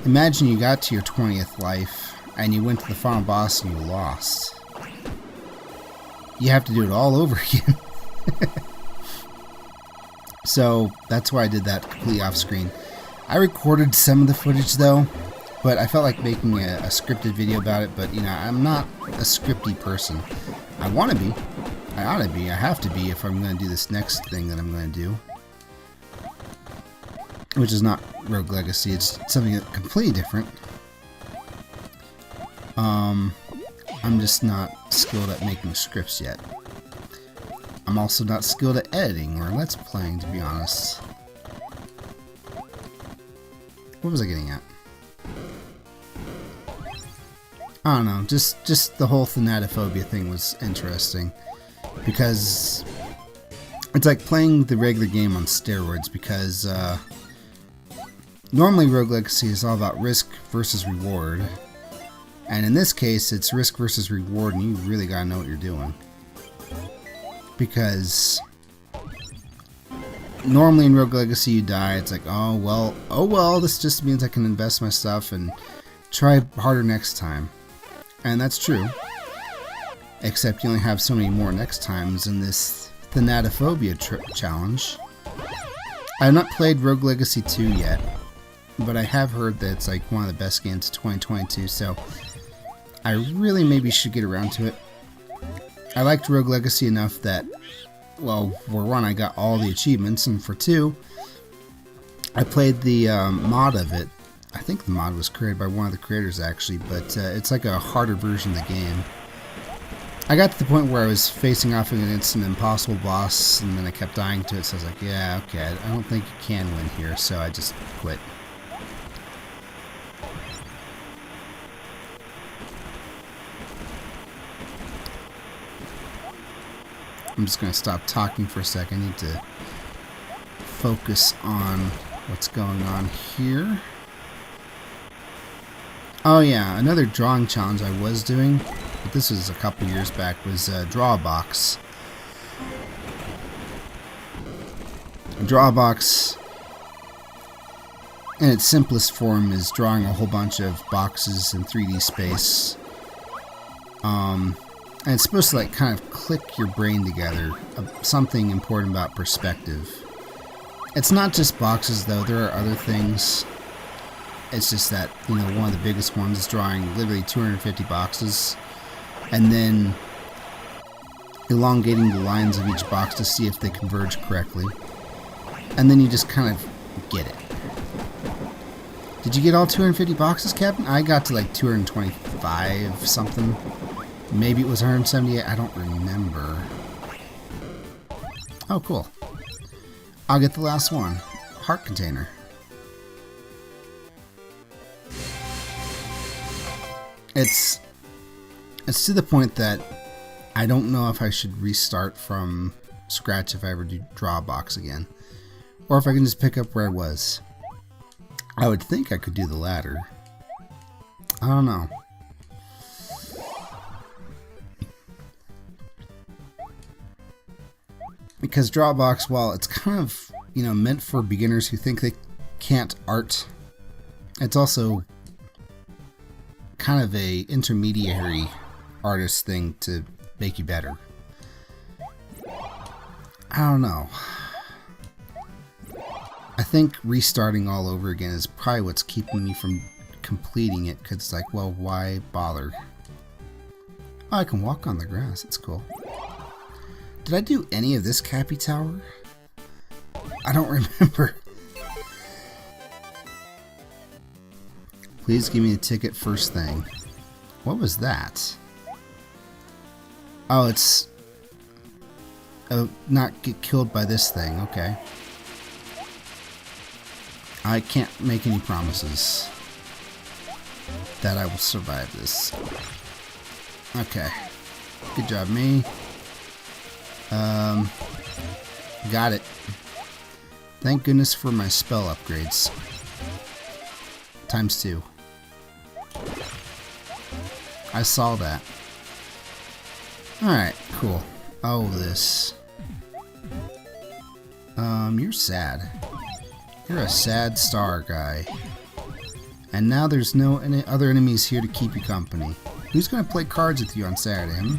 Imagine you got to your 20th life, and you went to the final boss and you lost. You have to do it all over again. So that's why I did that completely off screen. I recorded some of the footage though, but I felt like making a scripted video about it, but you know, I'm not a scripty person. I want to be. I ought to be. I have to be if I'm going to do this next thing that I'm going to do. Which is not Rogue Legacy, it's something completely different. I'm just not skilled at making scripts yet. I'm also not skilled at editing or let's playing, to be honest. What was I getting at? I don't know, just the whole thanatophobia thing was interesting. Because it's like playing the regular game on steroids, because normally Rogue Legacy is all about risk versus reward. And in this case, it's risk versus reward, and you really gotta know what you're doing. Because normally in Rogue Legacy you die, it's like, oh well, this just means I can invest my stuff and try harder next time. And that's true. Except you only have so many more next times in this thanatophobia challenge. I have not played Rogue Legacy 2 yet, but I have heard that it's like one of the best games of 2022, so I really maybe should get around to it. I liked Rogue Legacy enough that, well, for one, I got all the achievements, and for two, I played the mod of it. I think the mod was created by one of the creators, actually, but it's like a harder version of the game. I got to the point where I was facing off against an impossible boss, and then I kept dying to it, so I was like, yeah, okay, I don't think you can win here, so I just quit. I'm just going to stop talking for a second. I need to focus on what's going on here. Oh yeah, another drawing challenge I was doing, but this was a couple years back, was draw a box. Draw a box, in its simplest form, is drawing a whole bunch of boxes in 3D space. And it's supposed to like kind of click your brain together. Something important about perspective. It's not just boxes though, there are other things. It's just that, you know, one of the biggest ones is drawing literally 250 boxes and then elongating the lines of each box to see if they converge correctly. And then you just kind of get it. Did you get all 250 boxes, Captain? I got to like 225 something. Maybe it was 178, I don't remember. Oh, cool. I'll get the last one. Heart container. It's to the point that I don't know if I should restart from scratch if I ever do draw a box again. Or if I can just pick up where I was. I would think I could do the latter. I don't know. Because Drawbox, while it's kind of, you know, meant for beginners who think they can't art, it's also kind of a intermediary artist thing to make you better. I don't know. I think restarting all over again is probably what's keeping me from completing it, because it's like, well, why bother? Oh, I can walk on the grass, that's cool. Did I do any of this Capytower? I don't remember. Please give me a ticket first thing. What was that? Oh, it's... Oh, not get killed by this thing, okay. I can't make any promises that I will survive this. Okay. Good job, me. Got it. Thank goodness for my spell upgrades. ×2. I saw that. Alright, cool. Oh, this. You're sad. You're a sad star guy. And now there's no any other enemies here to keep you company. Who's gonna play cards with you on Saturday, hmm?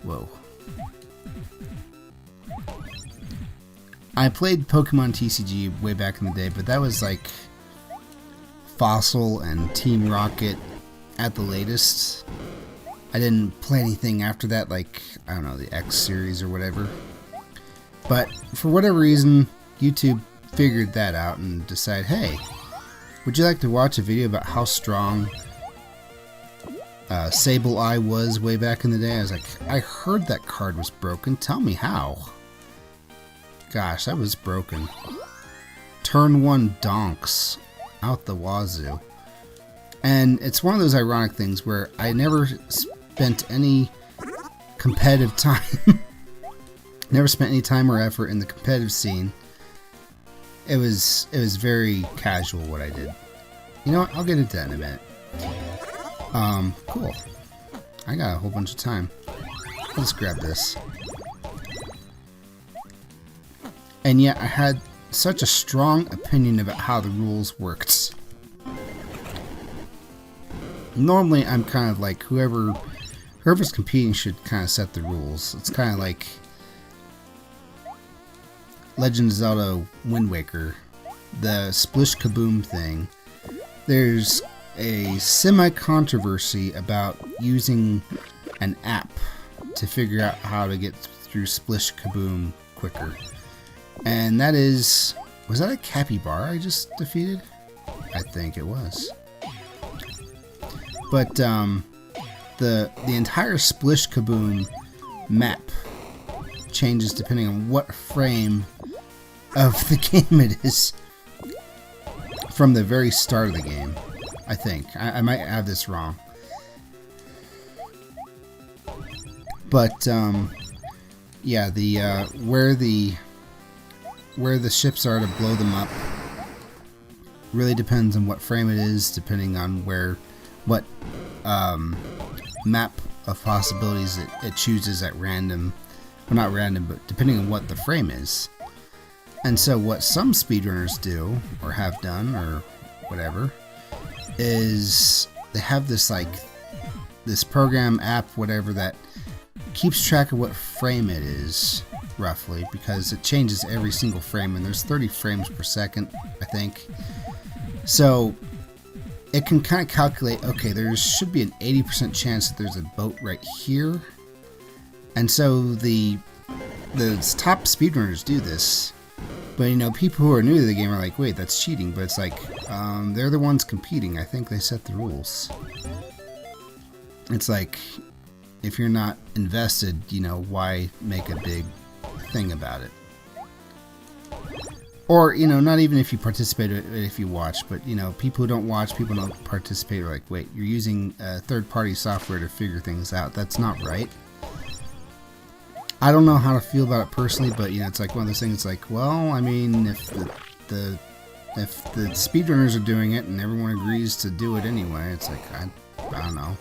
Whoa. I played Pokemon TCG way back in the day, but that was like Fossil and Team Rocket at the latest. I didn't play anything after that, like, I don't know, the X series or whatever. But for whatever reason, YouTube figured that out and decided, hey, would you like to watch a video about how strong Sableye was way back in the day? I was like, I heard that card was broken. Tell me how. Gosh, that was broken. Turn 1 donks out the wazoo. And it's one of those ironic things where I never spent any competitive time. Never spent any time or effort in the competitive scene. It was very casual what I did. You know what? I'll get into that in a minute. Cool. I got a whole bunch of time. Let's grab this. And yet I had such a strong opinion about how the rules worked. Normally I'm kind of like whoever's competing should kind of set the rules. It's kind of like Legend of Zelda Wind Waker, the Splish Kaboom thing. There's a semi-controversy about using an app to figure out how to get through Splish Kaboom quicker. And that is... was that a Capytower I just defeated? I think it was. But the entire Splish Kaboom map changes depending on what frame of the game it is from the very start of the game. I think I might have this wrong, but yeah, the where the ships are to blow them up really depends on what frame it is, depending on what map of possibilities it chooses at random. Well, not random, but depending on what the frame is. And so what some speedrunners do, or have done, or whatever, is they have this this program, app, whatever, that keeps track of what frame it is, roughly, because it changes every single frame, and there's 30 frames per second, I think. So it can kind of calculate, okay, there should be an 80% chance that there's a boat right here. And so the top speedrunners do this. But, you know, people who are new to the game are like, wait, that's cheating. But it's like, they're the ones competing. I think they set the rules. It's like, if you're not invested, you know, why make a big thing about it? Or, you know, not even if you participate, if you watch. But, you know, people who don't watch, people who don't participate are like, wait, you're using third-party software to figure things out. That's not right. I don't know how to feel about it personally, but, you know, it's like one of those things. It's like, well, I mean, if the speedrunners are doing it and everyone agrees to do it anyway, it's like, I don't know.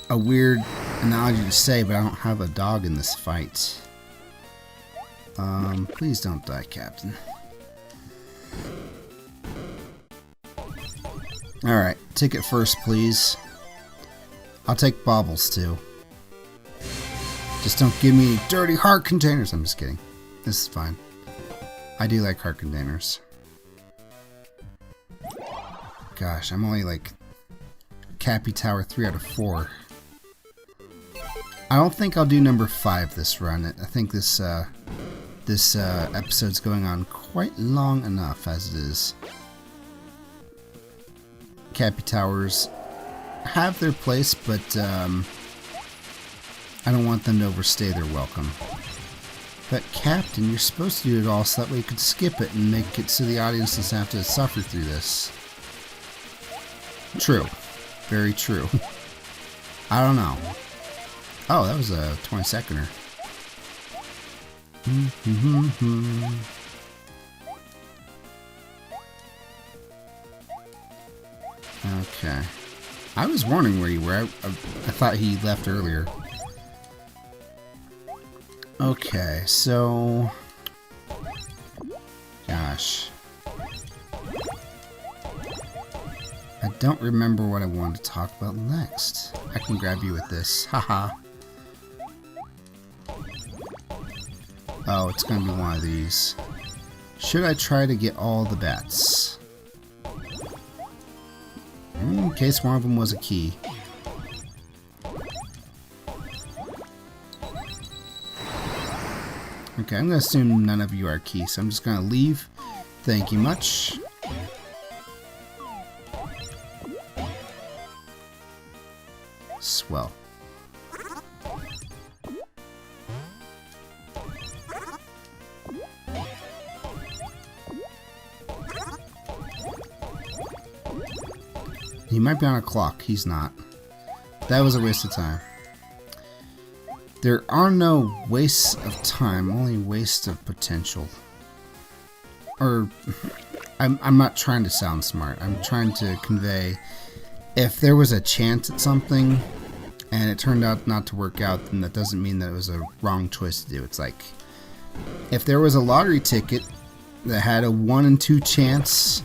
A weird analogy to say, but I don't have a dog in this fight. Please don't die, Captain. Alright, ticket first, please. I'll take baubles, too. Just don't give me dirty heart containers. I'm just kidding. This is fine. I do like heart containers. Gosh, I'm only like Capytower 3 out of 4. I don't think I'll do number 5 this run. I think this episode's going on quite long enough as it is. Capytowers have their place, but I don't want them to overstay their welcome. But Captain, you're supposed to do it all so that way you could skip it and make it so the audience doesn't have to suffer through this. True. Very true. I don't know. Oh, that was a 20-seconder. Okay. I was wondering where you were. I thought he left earlier. Okay, so... Gosh. I don't remember what I wanted to talk about next. I can grab you with this. Haha. Oh, it's gonna be one of these. Should I try to get all the bats? In case one of them was a key. Okay, I'm gonna assume none of you are key, so I'm just gonna leave. Thank you much. Swell. He might be on a clock. He's not. That was a waste of time. There are no wastes of time, only wastes of potential. Or, I'm not trying to sound smart. I'm trying to convey, if there was a chance at something and it turned out not to work out, then that doesn't mean that it was a wrong choice to do. It's like, if there was a lottery ticket that had a 1 in 2 chance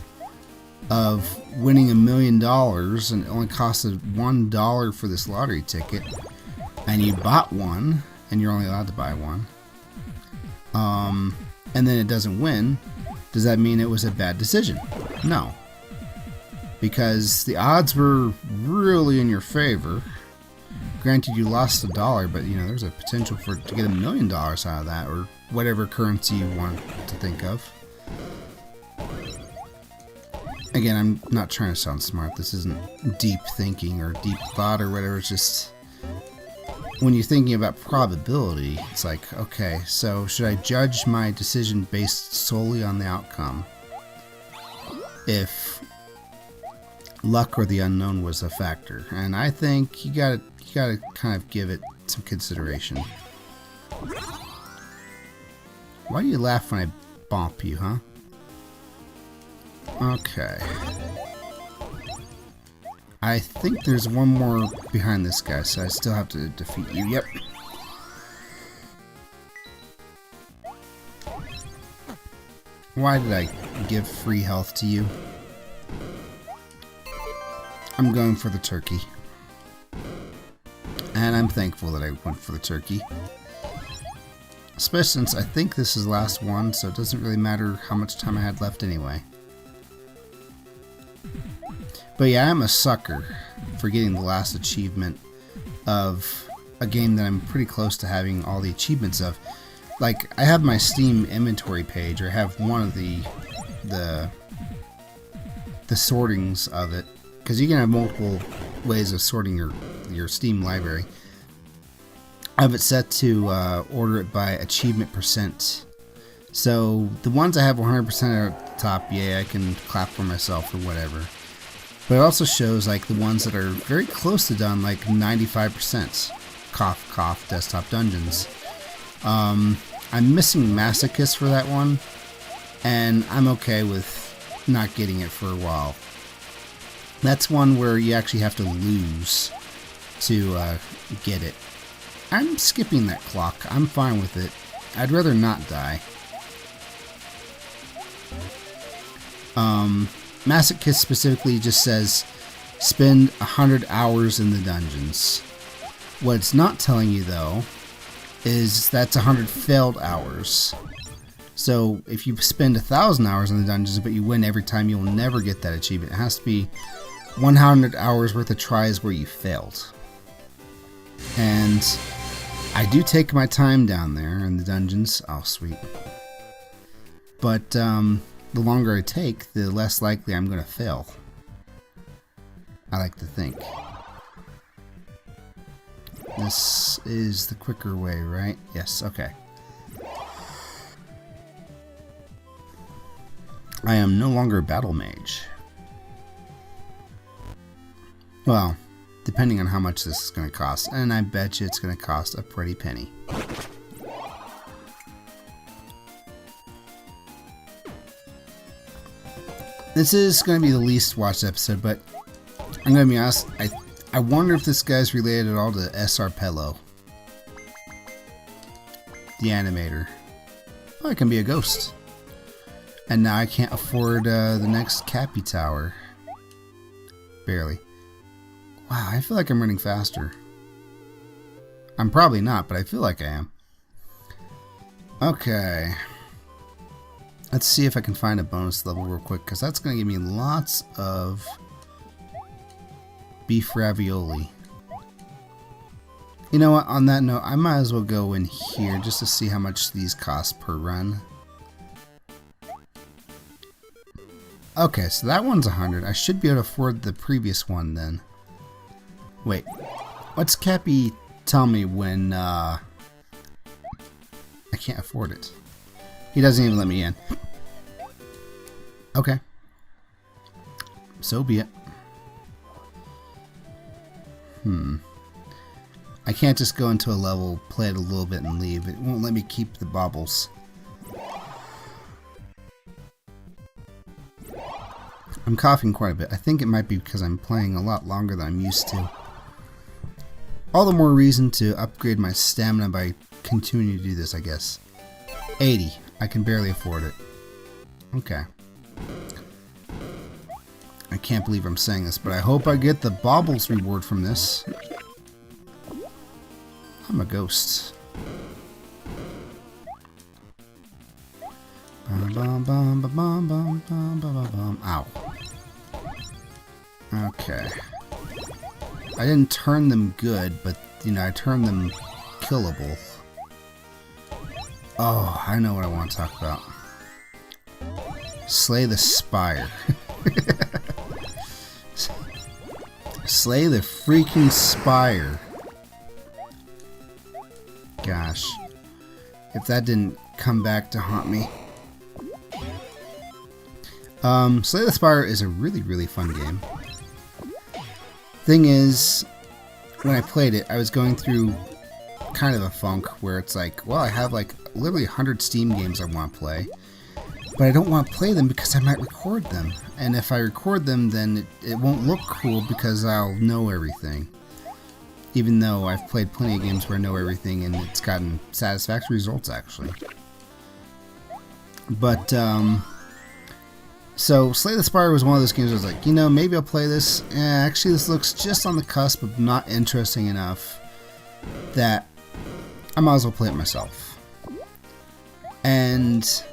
of winning $1 million and it only costed $1 for this lottery ticket, and you bought one, and you're only allowed to buy one, and then it doesn't win, does that mean it was a bad decision? No. Because the odds were really in your favor. Granted, you lost $1, but you know, there's a potential to get $1 million out of that, or whatever currency you want to think of. Again, I'm not trying to sound smart. This isn't deep thinking or deep thought or whatever. It's just, when you're thinking about probability, it's like, okay, so should I judge my decision based solely on the outcome? If luck or the unknown was a factor, and I think you gotta kind of give it some consideration. Why do you laugh when I bump you, huh? Okay. I think there's one more behind this guy, so I still have to defeat you. Yep. Why did I give free health to you? I'm going for the turkey. And I'm thankful that I went for the turkey. Especially since I think this is the last one, so it doesn't really matter how much time I had left anyway. But yeah, I'm a sucker for getting the last achievement of a game that I'm pretty close to having all the achievements of. Like, I have my Steam inventory page, or I have one of the sortings of it, because you can have multiple ways of sorting your Steam library. I have it set to order it by achievement percent. So the ones I have 100% are at the top, yeah, I can clap for myself or whatever. But it also shows like the ones that are very close to done, like 95%. Cough, cough, desktop dungeons. I'm missing Masochist for that one, and I'm okay with not getting it for a while. That's one where you actually have to lose to get it. I'm skipping that clock. I'm fine with it. I'd rather not die. Masochist specifically just says spend 100 hours in the dungeons. What it's not telling you though is that's 100 failed hours. So if you spend 1,000 hours in the dungeons but you win every time, you'll never get that achievement. It has to be 100 hours worth of tries where you failed. And I do take my time down there in the dungeons. Oh, sweet. But the longer I take, the less likely I'm going to fail. I like to think. This is the quicker way, right? Yes, okay. I am no longer a battle mage. Well, depending on how much this is going to cost. And I bet you it's going to cost a pretty penny. This is going to be the least watched episode, but I'm going to be honest, I wonder if this guy's related at all to S.R. Pello, the animator. Oh, I can be a ghost. And now I can't afford the next Capytower. Barely. Wow, I feel like I'm running faster. I'm probably not, but I feel like I am. Okay. Let's see if I can find a bonus level real quick, because that's going to give me lots of beef ravioli. You know what, on that note, I might as well go in here just to see how much these cost per run. Okay, so that one's 100. I should be able to afford the previous one then. Wait, what's Cappy tell me when I can't afford it? He doesn't even let me in. Okay. So be it. I can't just go into a level, play it a little bit, and leave. It won't let me keep the baubles. I'm coughing quite a bit. I think it might be because I'm playing a lot longer than I'm used to. All the more reason to upgrade my stamina by continuing to do this, I guess. 80. I can barely afford it. Okay. I can't believe I'm saying this, but I hope I get the baubles reward from this. I'm a ghost. Ow. Okay. I didn't turn them good, but, you know, I turned them killable. Oh, I know what I want to talk about. Slay the Spire. Slay the freaking Spire. Gosh. If that didn't come back to haunt me. Slay the Spire is a really, really fun game. Thing is, when I played it, I was going through kind of a funk where it's like, well, I have like literally 100 Steam games I want to play, but I don't want to play them because I might record them. And if I record them, then it won't look cool because I'll know everything. Even though I've played plenty of games where I know everything and it's gotten satisfactory results, actually. But, so Slay the Spire was one of those games where I was like, you know, maybe I'll play this. Actually, this looks just on the cusp of not interesting enough that I might as well play it myself. And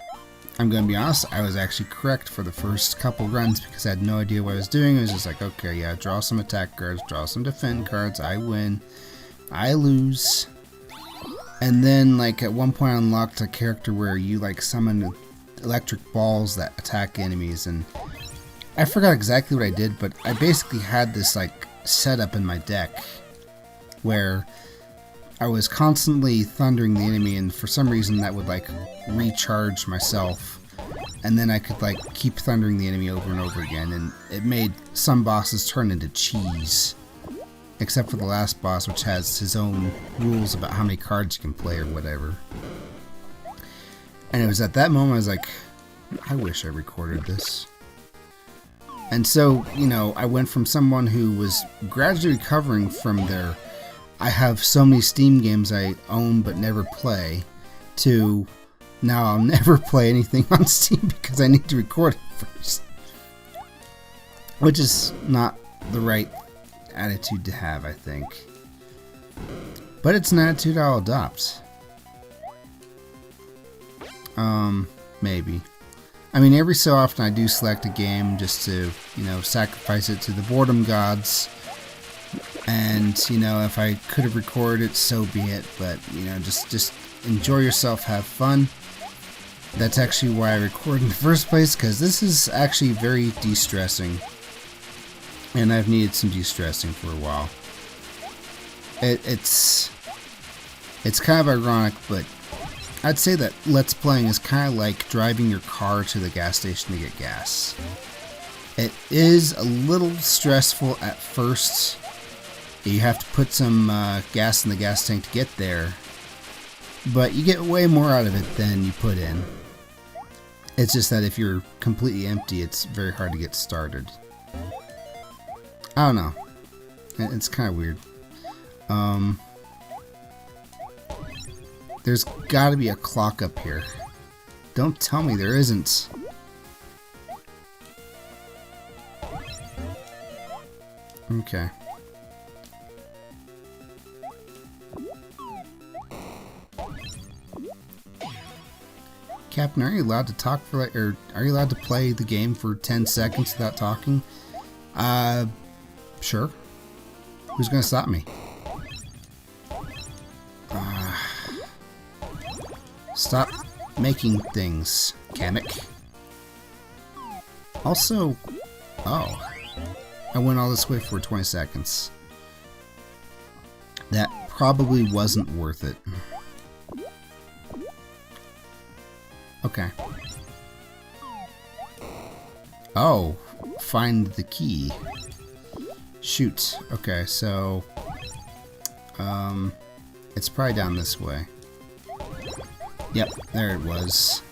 I'm going to be honest, I was actually correct for the first couple runs because I had no idea what I was doing. I was just like, okay, yeah, draw some attack cards, draw some defend cards, I win, I lose. And then, like, at one point I unlocked a character where you, like, summon electric balls that attack enemies, and I forgot exactly what I did, but I basically had this, like, setup in my deck where I was constantly thundering the enemy, and for some reason that would, like, recharge myself, and then I could, like, keep thundering the enemy over and over again, and it made some bosses turn into cheese, except for the last boss, which has his own rules about how many cards you can play or whatever. And it was at that moment I was like, I wish I recorded this. And so, you know, I went from someone who was gradually recovering from their I have so many Steam games I own but never play, to now I'll never play anything on Steam because I need to record it first. Which is not the right attitude to have, I think. But it's an attitude I'll adopt. Maybe. I mean, every so often I do select a game just to, you know, sacrifice it to the boredom gods. And, you know, if I could have recorded it, so be it. But, you know, just enjoy yourself, have fun. That's actually why I record in the first place, because this is actually very de-stressing. And I've needed some de-stressing for a while. It's kind of ironic, but I'd say that Let's Playing is kind of like driving your car to the gas station to get gas. It is a little stressful at first, You have to put some gas in the gas tank to get there, but you get way more out of it than you put in. It's just that if you're completely empty, it's very hard to get started. I don't know. It's kind of weird. There's got to be a clock up here. Don't tell me there isn't. Okay. Captain, are you allowed to talk for like, or are you allowed to play the game for 10 seconds without talking? Sure. Who's gonna stop me? Stop making things, Kamek. Also, oh, I went all this way for 20 seconds. That probably wasn't worth it. Okay. Oh, find the key. Shoot. Okay, so it's probably down this way. Yep, there it was.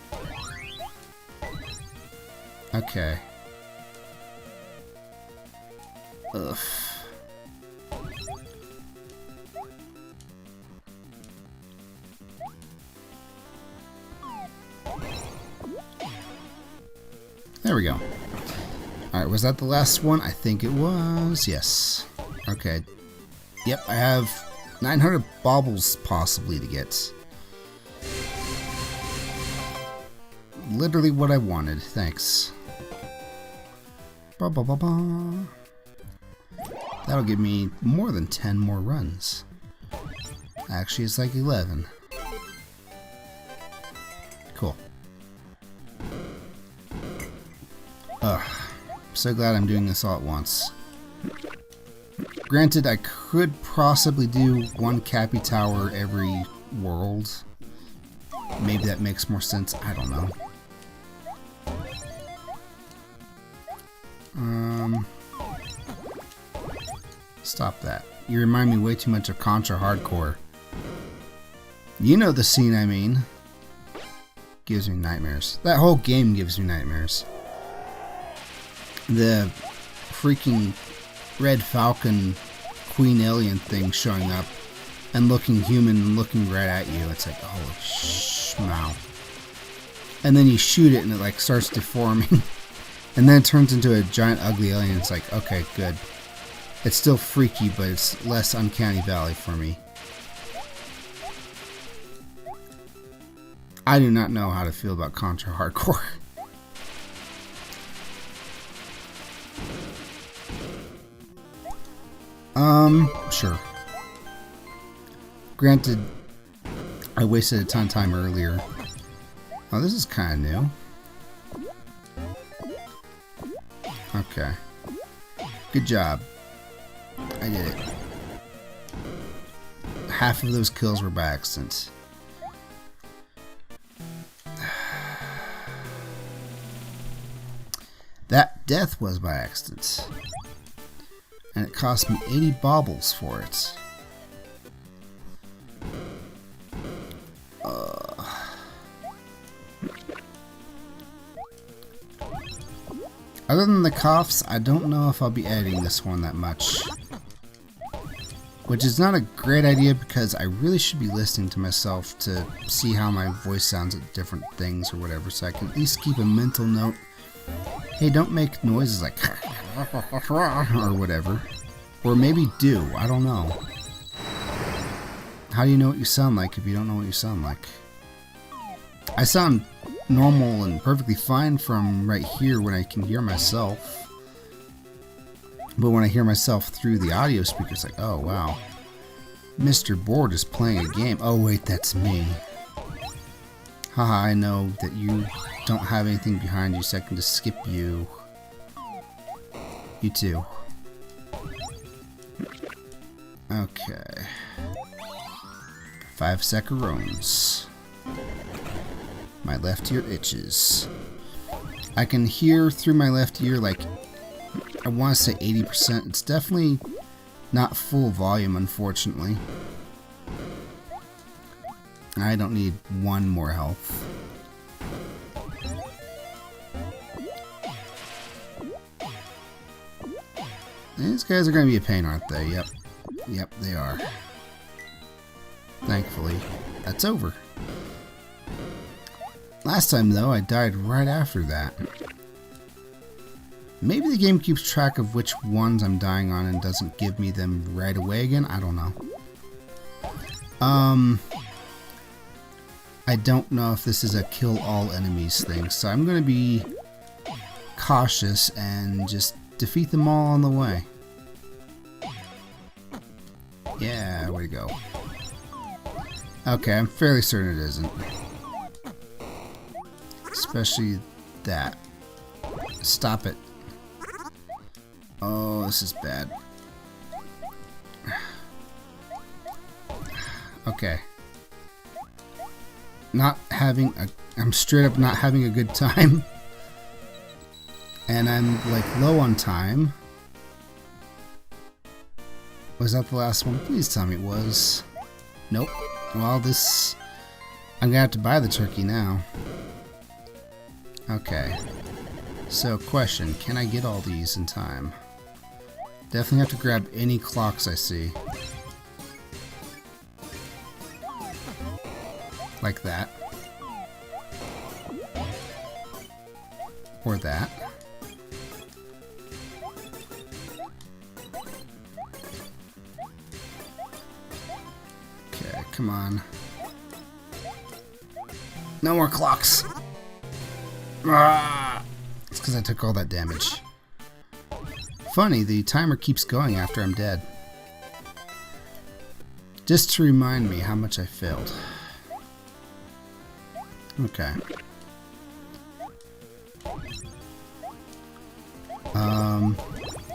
Okay. Ugh. There we go. Alright, was that the last one? I think it was. Yes. Okay. Yep, I have 900 baubles possibly to get. Literally what I wanted. Thanks. Ba ba ba ba. That'll give me more than 10 more runs. Actually, it's like 11. Cool. Ugh. I'm so glad I'm doing this all at once. Granted, I could possibly do one Capytower every world. Maybe that makes more sense. I don't know. Stop that. You remind me way too much of Contra Hardcore. You know the scene I mean. Gives me nightmares. That whole game gives me nightmares. The freaking Red Falcon Queen Alien thing showing up and looking human and looking right at you. It's like, holy schmow. And then you shoot it and it like starts deforming. And then it turns into a giant ugly alien. It's like, okay, good. It's still freaky, but it's less Uncanny Valley for me. I do not know how to feel about Contra Hardcore. Sure. Granted, I wasted a ton of time earlier. Oh, this is kind of new. Okay. Good job. I did it. Half of those kills were by accident. That death was by accident. And it cost me 80 baubles for it. Other than the coughs, I don't know if I'll be editing this one that much. Which is not a great idea because I really should be listening to myself to see how my voice sounds at different things or whatever, so I can at least keep a mental note. Hey, don't make noises like or whatever. Or maybe do, I don't know. How do you know what you sound like if you don't know what you sound like? I sound normal and perfectly fine from right here when I can hear myself. But when I hear myself through the audio speaker, it's like, oh wow. Mr. Board is playing a game. Oh wait, that's me. Haha, I know that you don't have anything behind you, so I can just skip you. You too. Okay. 5 seconds. My left ear itches. I can hear through my left ear like, I want to say 80%. It's definitely Not full volume, unfortunately. I don't need one more health. These guys are going to be a pain, aren't they? Yep. Yep, they are. Thankfully, that's over. Last time, though, I died right after that. Maybe the game keeps track of which ones I'm dying on and doesn't give me them right away again. I don't know. I don't know if this is a kill all enemies thing, so I'm going to be cautious and just defeat them all on the way. Yeah, way to go. Okay, I'm fairly certain it isn't. Especially that. Stop it. Oh, this is bad. Okay. I'm straight up not having a good time. And I'm like low on time. Was that the last one? Please tell me it was. Nope. Well, I'm gonna have to buy the turkey now. Okay. So, question. Can I get all these in time? Definitely have to grab any clocks I see. Like that. Or that. Okay, come on. No more clocks! Ah! It's because I took all that damage. Funny, the timer keeps going after I'm dead. Just to remind me how much I failed. Okay.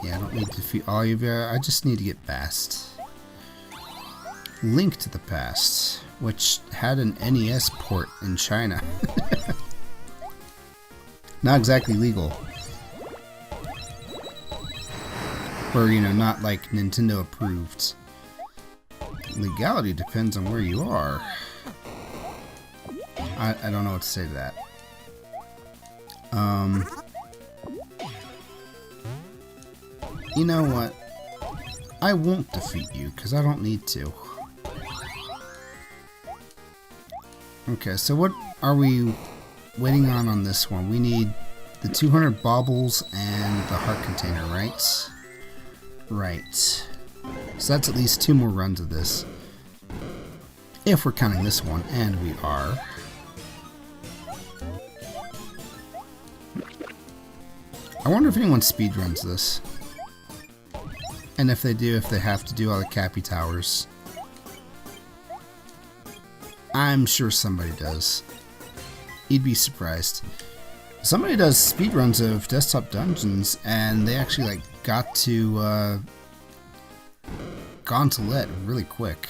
Yeah, I don't need to defeat all of you. I just need to get past. Link to the Past, which had an NES port in China. Not exactly legal. Or, you know, not like Nintendo approved. Legality depends on where you are. I don't know what to say to that. You know what? I won't defeat you, because I don't need to. Okay, so what are we waiting on this one? We need the 200 baubles and the heart container, right? Right. So that's at least 2 more runs of this. If we're counting this one, and we are. I wonder if anyone speedruns this. And if they do, if they have to do all the Capytowers. I'm sure somebody does. You'd be surprised. Somebody does speedruns of desktop dungeons, and they actually like got to Gauntlet really quick.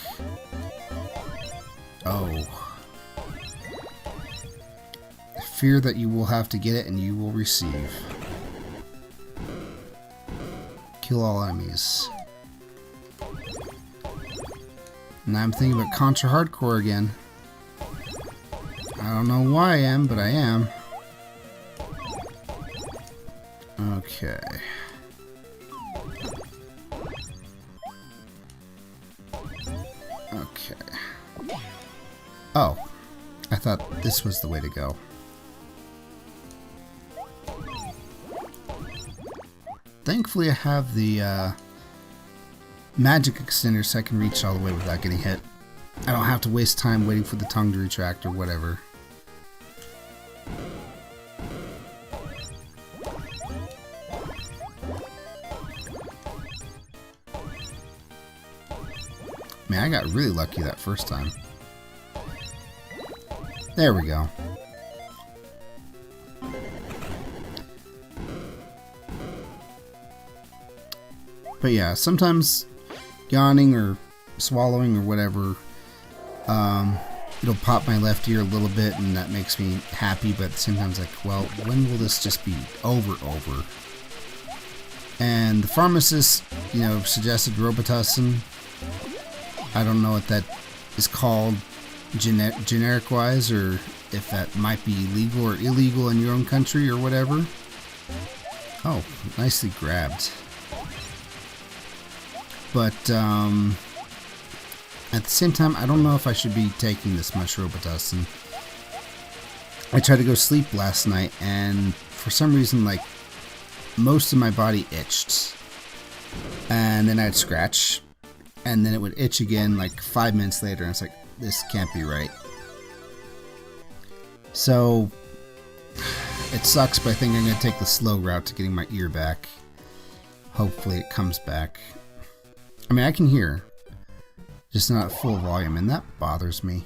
Oh. Fear that you will have to get it and you will receive. Kill all enemies. Now I'm thinking about Contra Hardcore again. I don't know why I am, but I am. Okay. Okay. Oh. I thought this was the way to go. Thankfully I have the magic extender so I can reach all the way without getting hit. I don't have to waste time waiting for the tongue to retract or whatever. Man, I got really lucky that first time. There we go. But yeah, sometimes yawning or swallowing or whatever, it'll pop my left ear a little bit and that makes me happy, but sometimes like, well, when will this just be over? And the pharmacist, suggested Robitussin. I don't know what that is called generic-wise, or if that might be legal or illegal in your own country or whatever. Oh, nicely grabbed. But, at the same time, I don't know if I should be taking this much Robitussin. I tried to go sleep last night, and for some reason, like, most of my body itched. And then I'd scratch, and then it would itch again like 5 minutes later, and it's like, this can't be right. So, it sucks, but I think I'm going to take the slow route to getting my ear back. Hopefully it comes back. I mean, I can hear, just not at full volume, and that bothers me.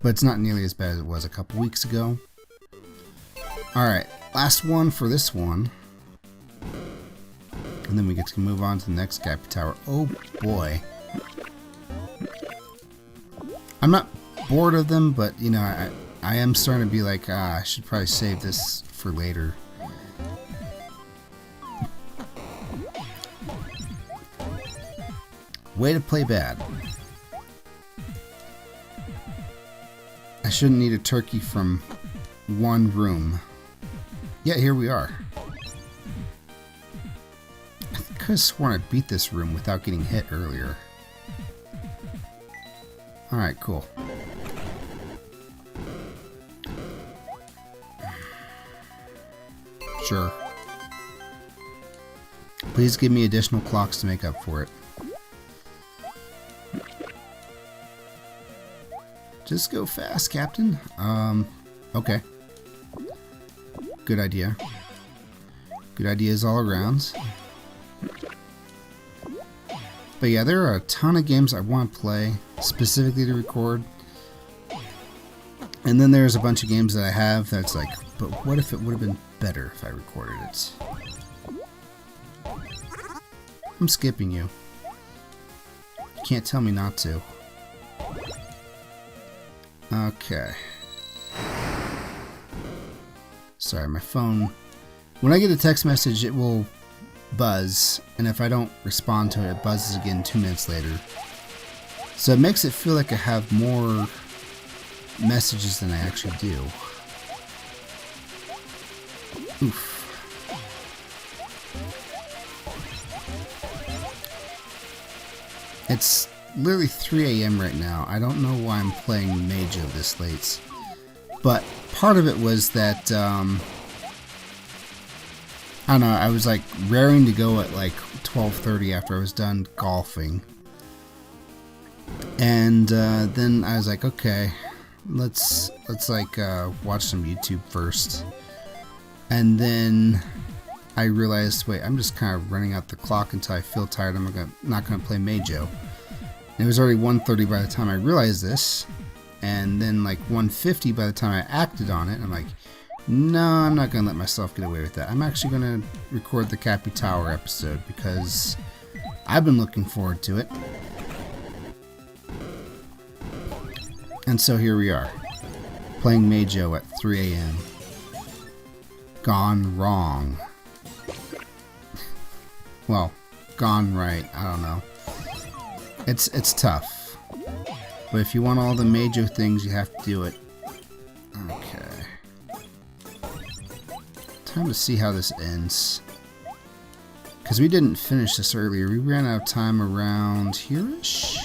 But it's not nearly as bad as it was a couple weeks ago. Alright, last one for this one. And then we get to move on to the next Capytower. Oh boy. I'm not bored of them, but I am starting to be like, I should probably save this for later. Way to play bad. I shouldn't need a turkey from one room. Yet here we are. I could have sworn I beat this room without getting hit earlier. Alright, cool. Sure. Please give me additional clocks to make up for it. Just go fast, Captain. Okay. Good idea. Good ideas all around. But yeah, there are a ton of games I want to play, specifically to record. And then there's a bunch of games that I have that's like, but what if it would have been better if I recorded it? I'm skipping you. You can't tell me not to. Okay. Sorry, my phone. When I get a text message, it will buzz, and if I don't respond to it, it buzzes again 2 minutes later. So it makes it feel like I have more messages than I actually do. Oof. It's literally 3 a.m. right now. I don't know why I'm playing Mago this late. But part of it was that, I don't know, I was like raring to go at like 12:30 after I was done golfing. And then I was like, okay, let's like watch some YouTube first. And then I realized, wait, I'm just kind of running out the clock until I feel tired. I'm not going to play Mago. It was already 1:30 by the time I realized this, and then like 1:50 by the time I acted on it. I'm like, no, I'm not going to let myself get away with that. I'm actually going to record the Capytower episode because I've been looking forward to it. And so here we are, playing Mago at 3 a.m. Gone wrong. Well, gone right, I don't know. It's tough. But if you want all the Mago things, you have to do it. Okay. Time to see how this ends. Because we didn't finish this earlier. We ran out of time around here-ish.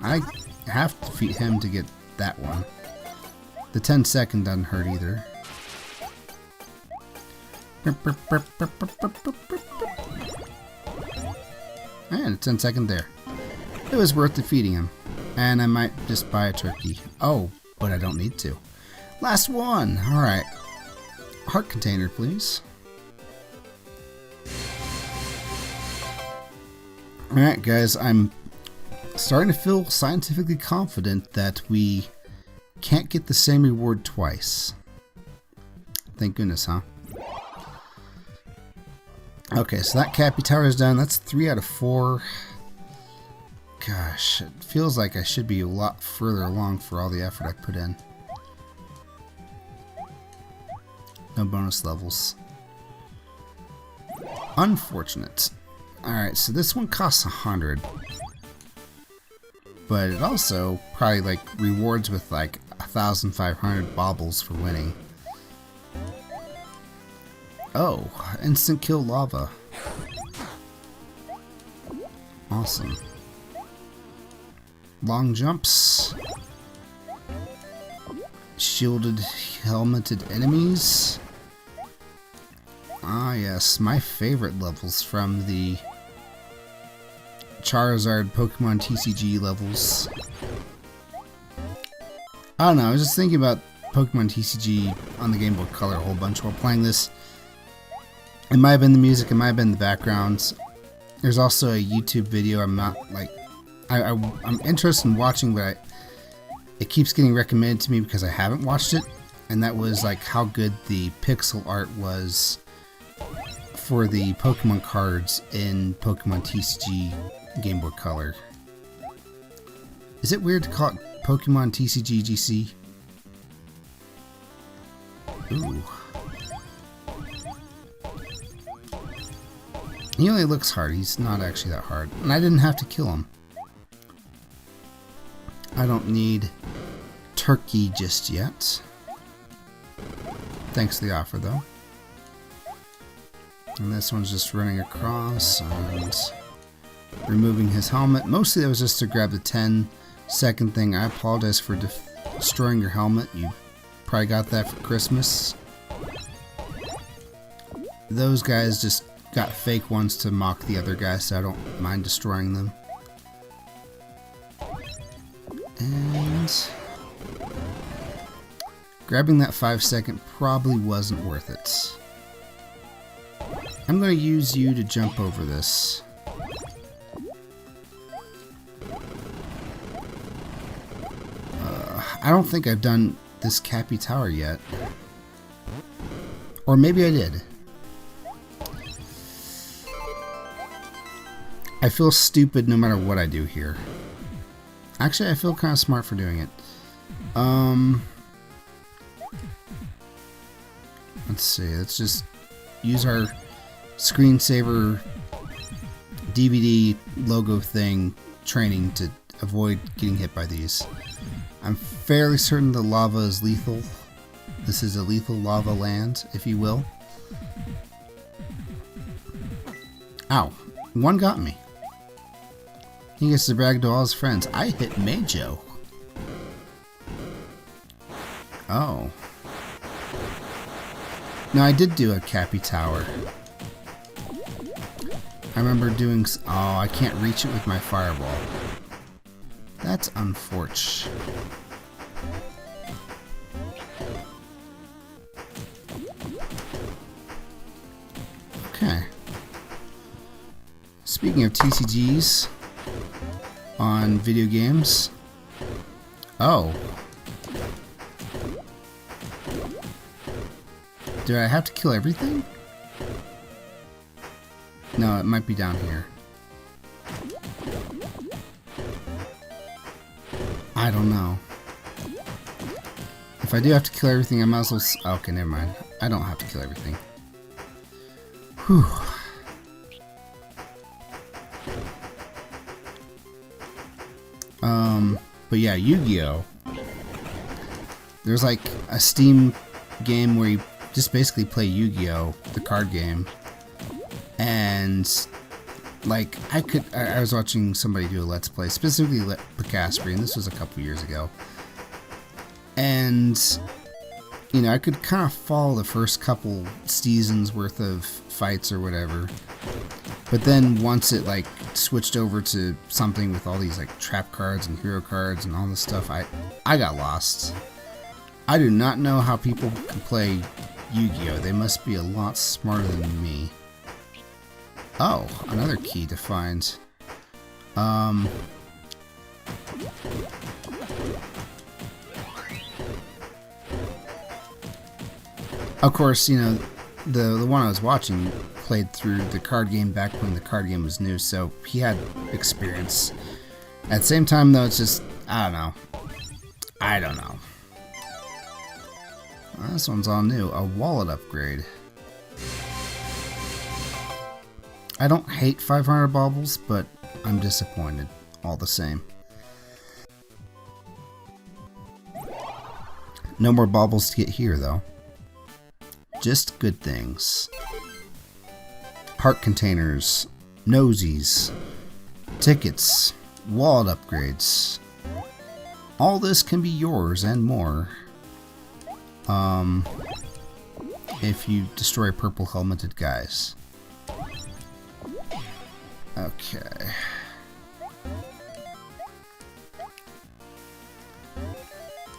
I have to defeat him to get that one. The 10-second doesn't hurt either. And a 10-second there. It was worth defeating him. And I might just buy a turkey. Oh, but I don't need to. Last one! Alright. Heart container, please. Alright, guys, I'm starting to feel scientifically confident that we can't get the same reward twice. Thank goodness, huh? Okay, so that Capytower is done. That's 3 out of 4. Gosh, it feels like I should be a lot further along for all the effort I put in. No bonus levels. Unfortunate. Alright, so this one costs 100. But it also probably like rewards with like 1,500 baubles for winning. Oh, instant kill lava. Awesome. Long jumps. Shielded, helmeted enemies. Ah yes, my favorite levels from the Charizard Pokemon TCG levels. I don't know, I was just thinking about Pokemon TCG on the Game Boy Color a whole bunch while playing this. It might have been the music, it might have been the backgrounds. There's also a YouTube video I'm not like... I'm interested in watching, but it keeps getting recommended to me because I haven't watched it. And that was like how good the pixel art was for the Pokemon cards in Pokemon TCG Game Boy Color. Is it weird to call it Pokemon TCG GC? Ooh. He only looks hard, he's not actually that hard. And I didn't have to kill him. I don't need turkey just yet. Thanks for the offer though. And this one's just running across and removing his helmet. Mostly that was just to grab the 10-second thing. I apologize for destroying your helmet. You probably got that for Christmas. Those guys just got fake ones to mock the other guys, so I don't mind destroying them. And grabbing that 5-second probably wasn't worth it. I'm going to use you to jump over this. I don't think I've done this Capytower yet. Or maybe I did. I feel stupid no matter what I do here. Actually, I feel kind of smart for doing it. Let's see, let's just use our screensaver DVD logo thing training to avoid getting hit by these. I'm fairly certain the lava is lethal. This is a lethal lava land, if you will. Ow, one got me. He gets to brag to all his friends. I hit Mago. Oh. No, I did do a Capytower. I remember doing... Oh, I can't reach it with my fireball. That's unfortunate. Okay. Speaking of TCGs on video games. Oh. Do I have to kill everything? No, it might be down here. I don't know. If I do have to kill everything, I might as well... Okay, never mind. I don't have to kill everything. Whew. But yeah, Yu-Gi-Oh! There's like a Steam game where you just basically play Yu-Gi-Oh! The card game. And like I was watching somebody do a Let's Play, specifically Picaspery, and this was a couple years ago. And you know, I could kind of follow the first couple seasons worth of fights or whatever. But then once it like switched over to something with all these like trap cards and hero cards and all this stuff, I got lost. I do not know how people can play Yu-Gi-Oh! They must be a lot smarter than me. Oh, another key to find. Of course, you know, the one I was watching played through the card game back when the card game was new, so he had experience. At the same time, though, it's just, I don't know. Well, this one's all new. A wallet upgrade. I don't hate 500 baubles, but I'm disappointed all the same. No more baubles to get here, though. Just good things. Heart containers, nosies, tickets, wallet upgrades. All this can be yours and more. If you destroy purple helmeted guys. Okay.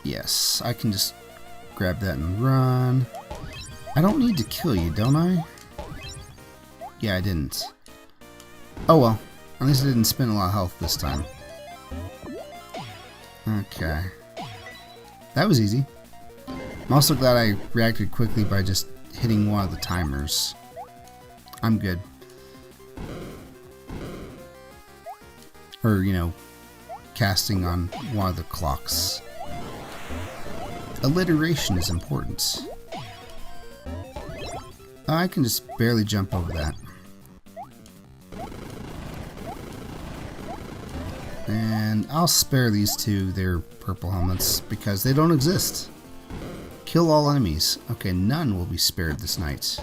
Yes, I can just grab that and run. I don't need to kill you, don't I? Yeah, I didn't. Oh well, at least I didn't spend a lot of health this time. Okay. That was easy. I'm also glad I reacted quickly by just hitting one of the timers. I'm good. Or, you know, casting on one of the clocks. Alliteration is important. I can just barely jump over that. And I'll spare these two their purple helmets because they don't exist. Kill all enemies. Okay, none will be spared this night.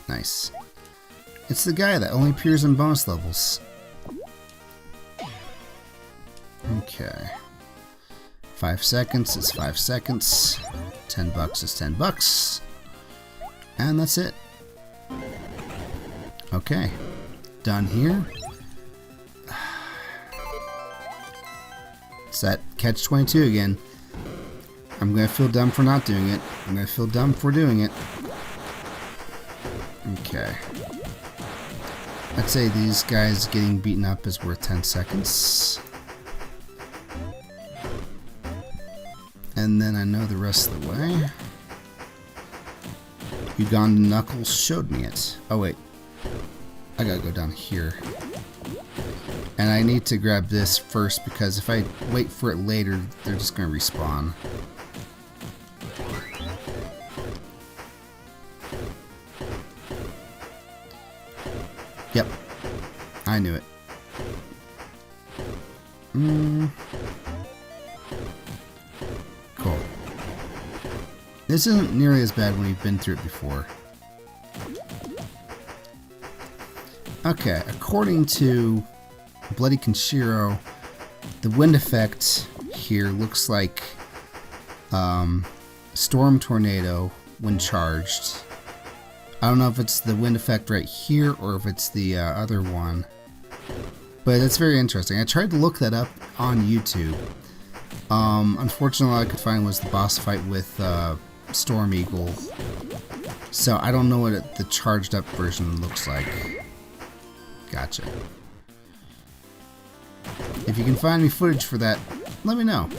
Nice. It's the guy that only appears in bonus levels. Okay. 5 seconds is 5 seconds. $10 is $10. And that's it. Okay. Done here. It's that catch-22 again. I'm gonna feel dumb for not doing it. I'm gonna feel dumb for doing it. Okay. I'd say these guys getting beaten up is worth 10 seconds. And then I know the rest of the way. Uganda Knuckles showed me it. Oh wait. I gotta go down here. And I need to grab this first because if I wait for it later, they're just gonna respawn. Yep. I knew it. Cool. This isn't nearly as bad when you've been through it before. Okay, according to Bloody Kenshiro, the wind effect here looks like Storm Tornado when charged. I don't know if it's the wind effect right here or if it's the other one. But it's very interesting. I tried to look that up on YouTube. Unfortunately, all I could find was the boss fight with Storm Eagle. So I don't know what the charged up version looks like. Gotcha. If you can find me footage for that, let me know.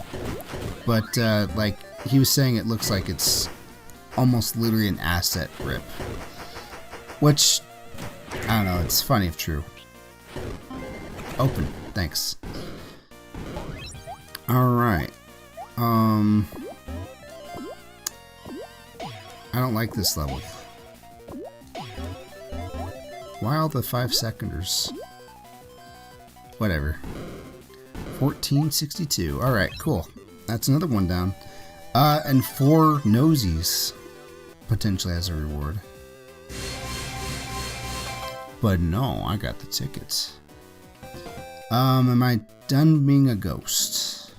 But like he was saying, it looks like it's almost literally an asset rip. Which, I don't know, it's funny if true. Open. Thanks. Alright. I don't like this level. Why all the 5 seconders? Whatever. 1462. Alright, cool. That's another one down. And 4 nosies. Potentially as a reward. But no, I got the tickets. Am I done being a ghost?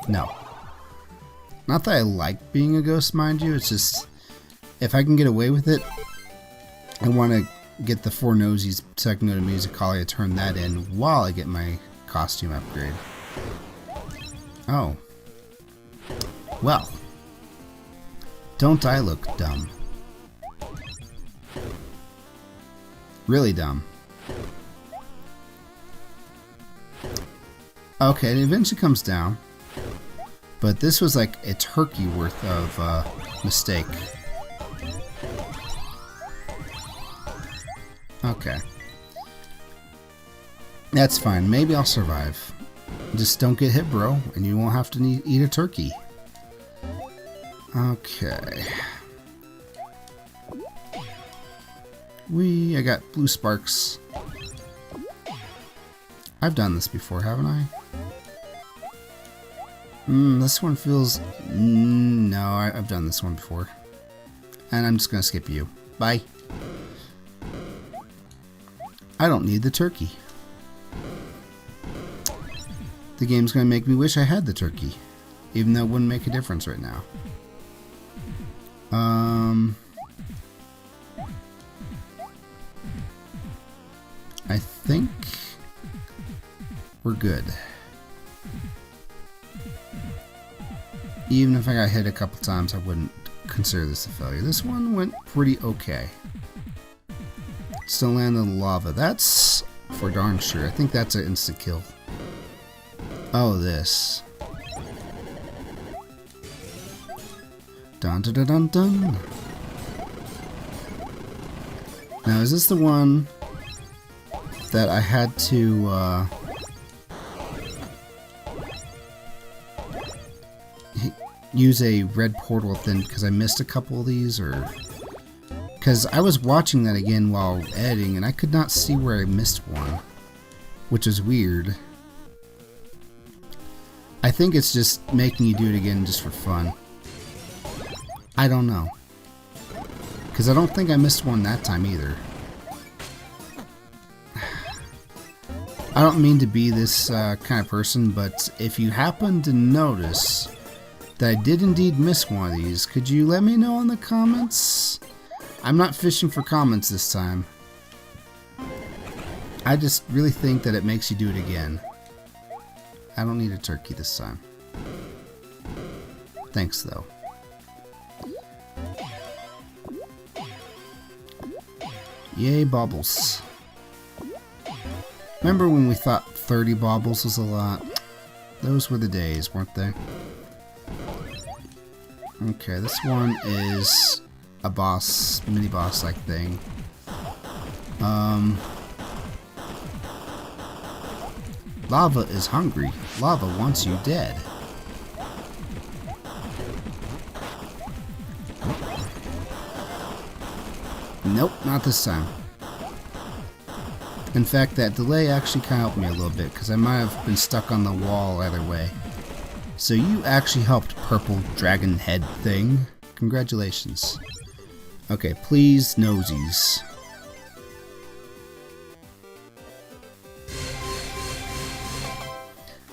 No. Not that I like being a ghost, mind you. It's just, if I can get away with it, I want to get the 4 nosies so I can go to Musicalia, turn that in while I get my costume upgrade. Oh. Well. Don't I look dumb? Really dumb. Okay, it eventually comes down. But this was like a turkey worth of mistake. Okay. That's fine. Maybe I'll survive. Just don't get hit, bro, and you won't have to eat a turkey. Okay. I got blue sparks. I've done this before, haven't I? This one feels... no, I've done this one before. And I'm just gonna skip you. Bye. I don't need the turkey. The game's gonna make me wish I had the turkey, even though it wouldn't make a difference right now. I think we're good. Even if I got hit a couple times, I wouldn't consider this a failure. This one went pretty okay. Still landed in the lava. That's for darn sure. I think that's an instant kill. Oh, this. Dun dun dun dun dun. Now, is this the one that I had to use a red portal then because I missed a couple of these, or because I was watching that again while editing and I could not see where I missed one, which is weird. I think it's just making you do it again just for fun. I don't know, because I don't think I missed one that time either. I don't mean to be this kind of person, but if you happen to notice that I did indeed miss one of these, could you let me know in the comments? I'm not fishing for comments this time. I just really think that it makes you do it again. I don't need a turkey this time. Thanks though. Yay, baubles. Remember when we thought 30 baubles was a lot? Those were the days, weren't they? Okay, this one is a boss, mini boss like thing. Lava is hungry. Lava wants you dead. Nope, not this time. In fact, that delay actually kind of helped me a little bit, because I might have been stuck on the wall either way. So you actually helped, purple dragon head thing. Congratulations. Okay, please, nosies.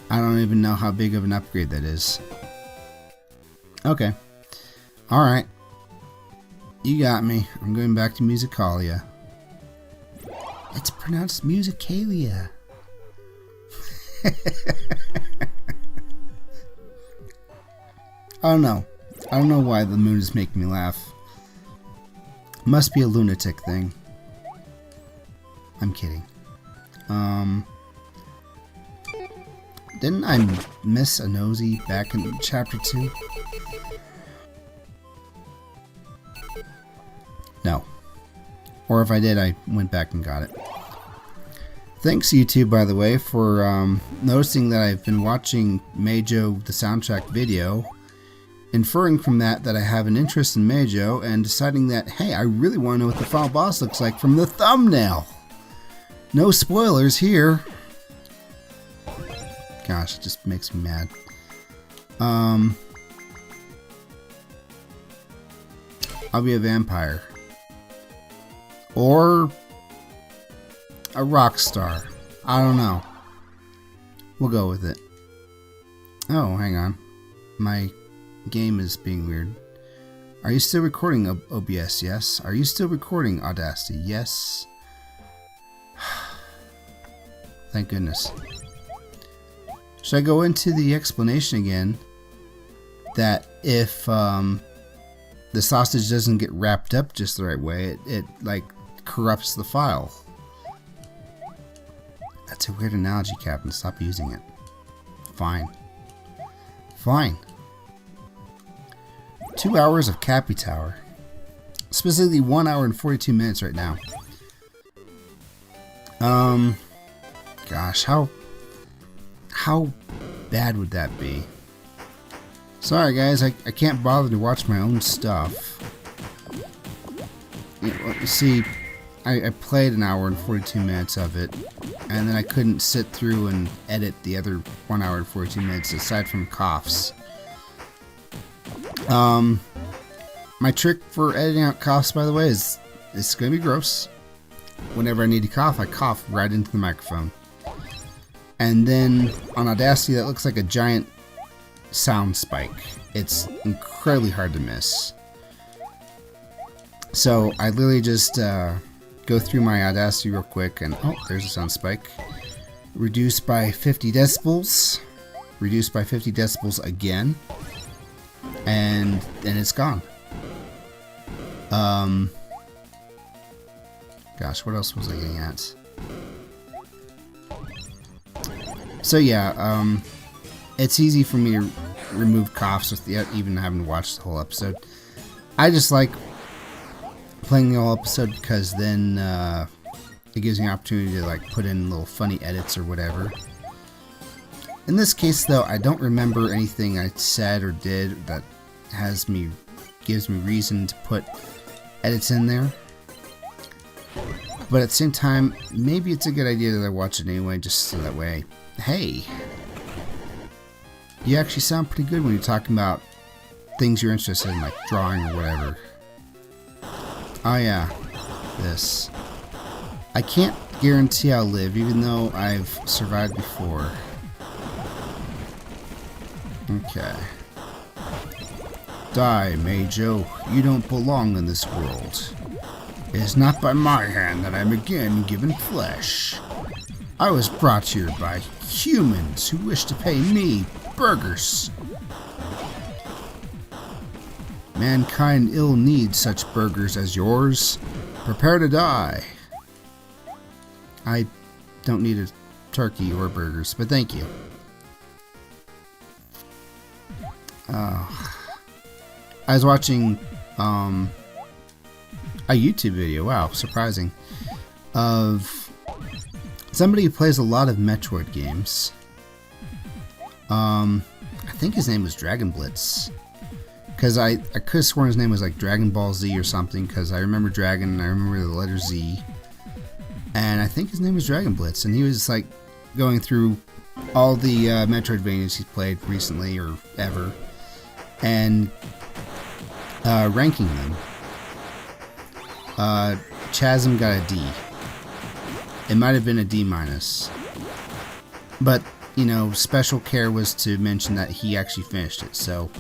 I don't even know how big of an upgrade that is. Okay. Alright. You got me. I'm going back to Musicalia. It's pronounced Musicalia. I don't know. I don't know why the moon is making me laugh. Must be a lunatic thing. I'm kidding. Didn't I miss a nosy back in chapter 2? No. Or if I did, I went back and got it. Thanks YouTube, by the way, for noticing that I've been watching Mago the soundtrack video, inferring from that I have an interest in Mago, and deciding that, hey, I really want to know what the final boss looks like from the thumbnail. No spoilers here. Gosh, it just makes me mad. I'll be a vampire. Or a rock star. I don't know. We'll go with it. Oh, hang on. My game is being weird. Are you still recording OBS? Yes. Are you still recording Audacity? Yes. Thank goodness. Should I go into the explanation again that if the sausage doesn't get wrapped up just the right way, it like corrupts the file? That's a weird analogy, Captain. Stop using it. Fine. Fine. 2 hours of Capytower. Specifically 1 hour and 42 minutes right now. Gosh, how How bad would that be? Sorry guys, I can't bother to watch my own stuff. You see, I played an hour and 42 minutes of it, and then I couldn't sit through and edit the other 1 hour and 42 minutes aside from coughs. My trick for editing out coughs, by the way, is it's going to be gross. Whenever I need to cough, I cough right into the microphone. And then on Audacity, that looks like a giant sound spike. It's incredibly hard to miss. So I literally just go through my Audacity real quick and oh, there's a sound spike. Reduce by 50 decibels. Reduce by 50 decibels again. And then it's gone. Gosh, what else was I getting at? So yeah, it's easy for me to remove coughs without even having to watch the whole episode. I just like playing the whole episode because then it gives me an opportunity to like put in little funny edits or whatever. In this case though, I don't remember anything I said or did that gives me reason to put edits in there. But at the same time, maybe it's a good idea that I watch it anyway, just so that way, hey, you actually sound pretty good when you're talking about things you're interested in, like drawing or whatever. Oh yeah, this. I can't guarantee I'll live, even though I've survived before. Okay. Die, Mago. You don't belong in this world. It is not by my hand that I am again given flesh. I was brought here by humans who wish to pay me burgers. Mankind ill needs such burgers as yours. Prepare to die. I don't need a turkey or burgers, but thank you. I was watching a YouTube video, wow, surprising, of somebody who plays a lot of Metroid games. I think his name was Dragon Blitz, because I could have sworn his name was like Dragon Ball Z or something, because I remember Dragon and I remember the letter Z, and I think his name was Dragon Blitz, and he was like going through all the Metroidvanias he's played recently or ever, and ranking them. Chasm got a D. It might have been a D-, but you know, special care was to mention that he actually finished it. So,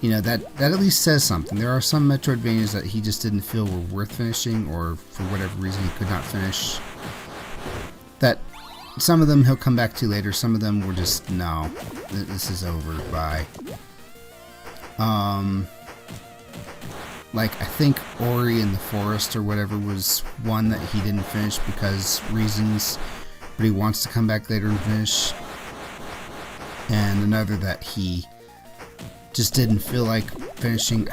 you know, that at least says something. There are some Metroidvanias that he just didn't feel were worth finishing, or for whatever reason he could not finish. That some of them he'll come back to later. Some of them were just no, this is over. Bye. Like, I think Ori in the Forest or whatever was one that he didn't finish because reasons, but he wants to come back later and finish. And another that he just didn't feel like finishing.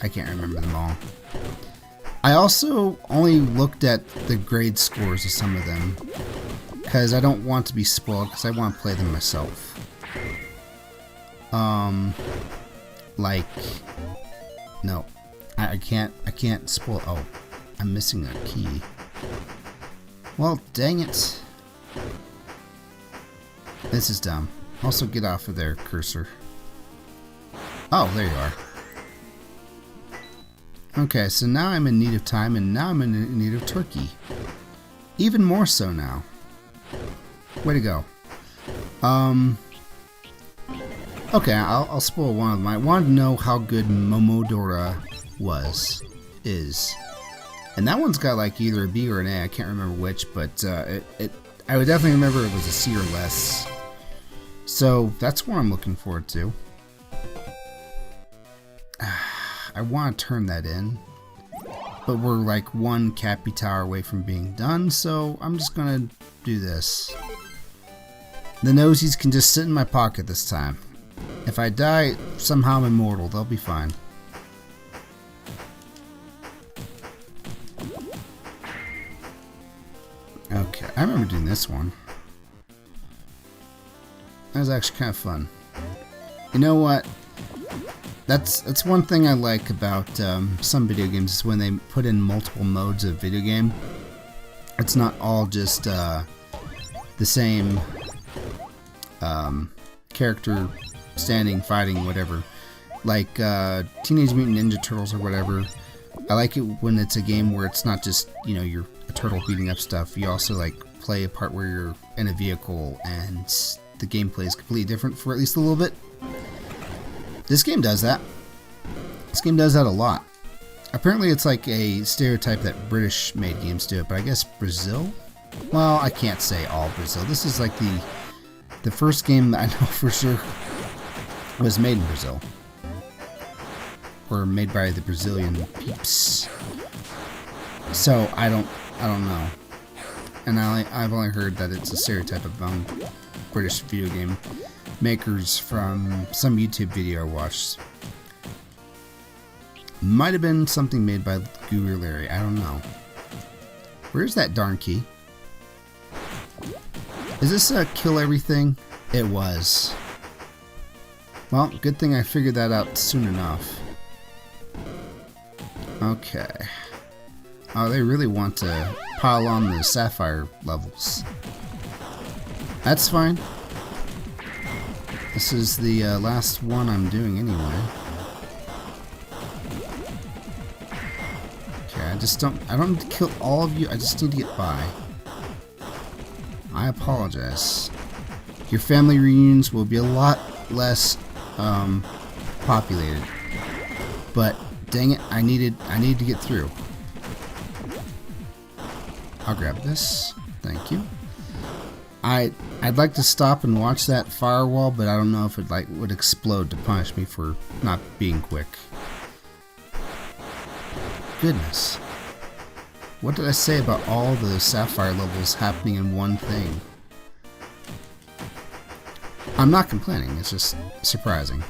I can't remember them all. I also only looked at the grade scores of some of them because I don't want to be spoiled, because I want to play them myself. Like, no. I can't spoil. Oh, I'm missing a key. Well, dang it. This is dumb. Also, get off of there, cursor. Oh, there you are. Okay, so now I'm in need of time, and now I'm in need of turkey. Even more so now. Way to go. Okay, I'll spoil one of them. I wanted to know how good Momodora is. And that one's got like either a B or an A, I can't remember which, but I would definitely remember it was a C or less. So that's what I'm looking forward to. I want to turn that in, but we're like one Capytower away from being done, so I'm just gonna do this. The nosies can just sit in my pocket this time. If I die, somehow I'm immortal, they'll be fine. Okay, I remember doing this one. That was actually kind of fun. You know what? That's one thing I like about some video games is when they put in multiple modes of video game. It's not all just the same character standing, fighting, whatever. Like Teenage Mutant Ninja Turtles or whatever. I like it when it's a game where it's not just, you know, you're a turtle beating up stuff. You also like play a part where you're in a vehicle and the gameplay is completely different for at least a little bit. This game does that. This game does that a lot. Apparently it's like a stereotype that British made games do it, but I guess Brazil? Well, I can't say all Brazil. This is like the first game that I know for sure was made in Brazil. Or made by the Brazilian peeps. So I don't know. And I've only heard that it's a stereotype among British video game makers from some YouTube video I watched. Might have been something made by Guru Larry. I don't know. Where's that darn key? Is this a kill everything? It was. Well, good thing I figured that out soon enough. Okay. Oh, they really want to pile on the sapphire levels. That's fine. This is the last one I'm doing anyway. Okay, I don't need to kill all of you, I just need to get by. I apologize. Your family reunions will be a lot less populated. But dang it, I need to get through. I'll grab this. Thank you. I'd like to stop and watch that firewall, but I don't know if it would explode to punish me for not being quick. Goodness. What did I say about all the sapphire levels happening in one thing? I'm not complaining, it's just surprising.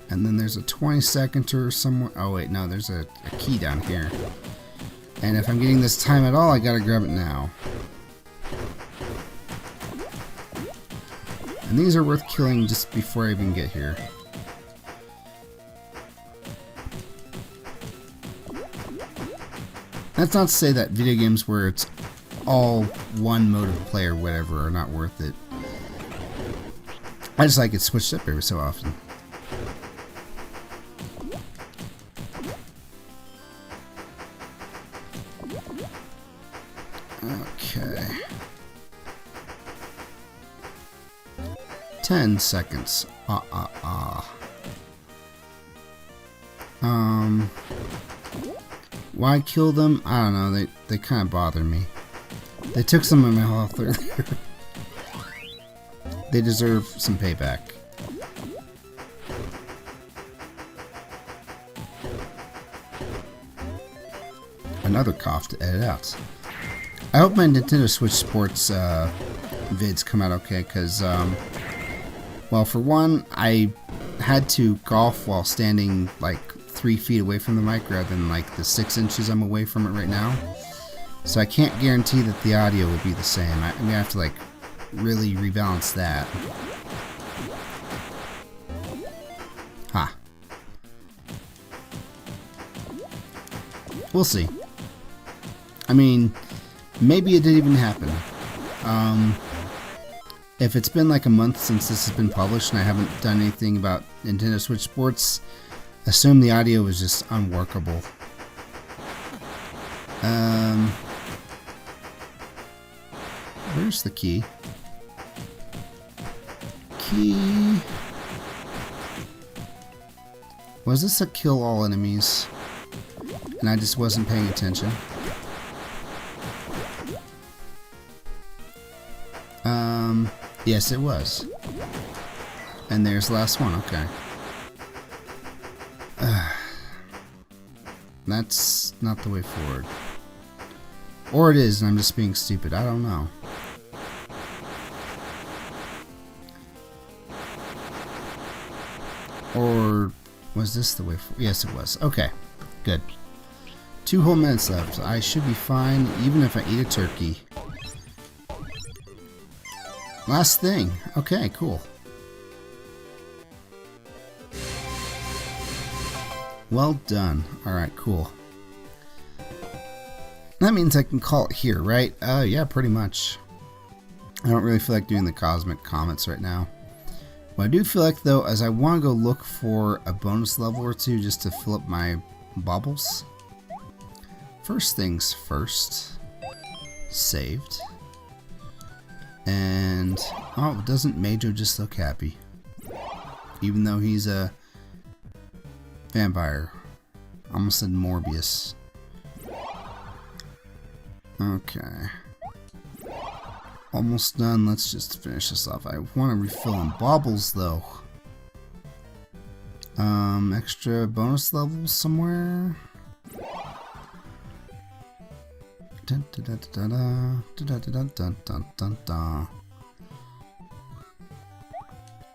And then there's a 20-second or somewhere. Oh wait, no, there's a key down here. And if I'm getting this time at all, I gotta grab it now. And these are worth killing just before I even get here. That's not to say that video games where it's all one mode of play or whatever are not worth it. I just like it switched up every so often. Okay. 10 seconds. Why kill them? I don't know. They kind of bother me. They took some of my health earlier. They deserve some payback. Another cough to edit out. I hope my Nintendo Switch Sports vids come out okay, because, well, for one, I had to golf while standing like 3 feet away from the mic rather than like the 6 inches I'm away from it right now. So I can't guarantee that the audio will be the same. I'm gonna have to like really rebalance that. Ha. We'll see. I mean, maybe it didn't even happen. If it's been like a month since this has been published and I haven't done anything about Nintendo Switch Sports, assume the audio was just unworkable. Where's the key? Key. Was this a kill all enemies? And I just wasn't paying attention. Yes, it was. And there's the last one, okay. That's not the way forward. Or it is, and I'm just being stupid. I don't know. Or was this the way forward? Yes, it was. Okay, good. 2 whole minutes left. I should be fine, even if I eat a turkey. Last thing. Okay, cool. Well done. Alright, cool. That means I can call it here, right? Yeah, pretty much. I don't really feel like doing the cosmic comets right now. What I do feel like, though, is I want to go look for a bonus level or two just to fill up my baubles. First things first. Saved. And, oh, doesn't Mago just look happy? Even though he's a vampire. Almost said Morbius. Okay. Almost done. Let's just finish this off. I want to refill on baubles, though. Extra bonus levels somewhere. Dun, dun, dun, dun, dun, dun, dun, dun, dun, dun.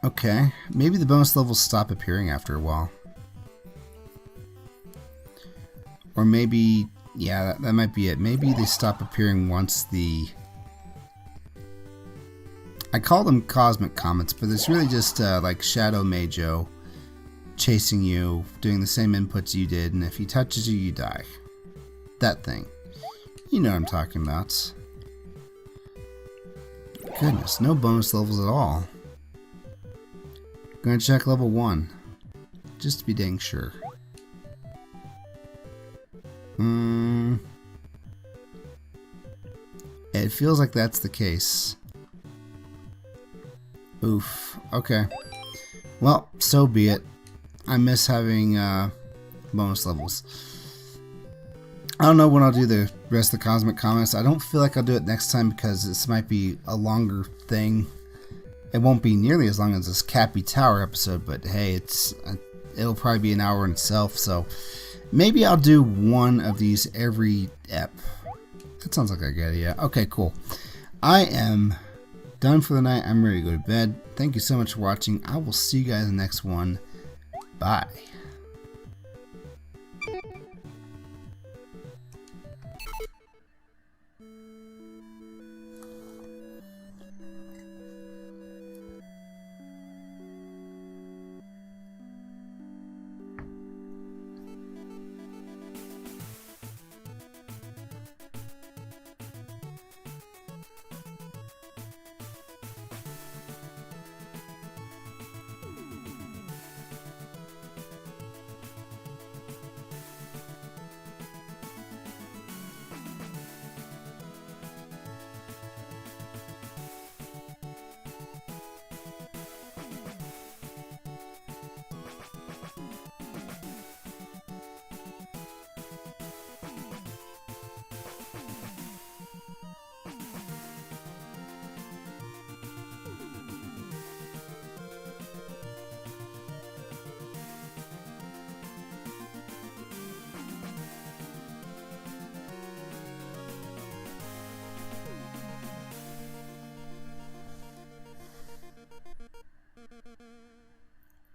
Okay, maybe the bonus levels stop appearing after a while. Or maybe, yeah, that might be it. Maybe they stop appearing once the... I call them cosmic comets, but it's really just like Shadow Mago chasing you, doing the same inputs you did, and if he touches you, you die. That thing. You know what I'm talking about. Goodness, no bonus levels at all. Gonna check level 1. Just to be dang sure. It feels like that's the case. Oof. Okay. Well, so be it. I miss having bonus levels. I don't know when I'll do the rest of the Cosmic Comets. I don't feel like I'll do it next time because this might be a longer thing. It won't be nearly as long as this Capytower episode, but hey, it'll probably be an hour in itself, so maybe I'll do one of these every ep. That sounds like a good idea. Okay, cool. I am done for the night. I'm ready to go to bed. Thank you so much for watching. I will see you guys in the next one. Bye.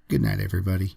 Good night, everybody.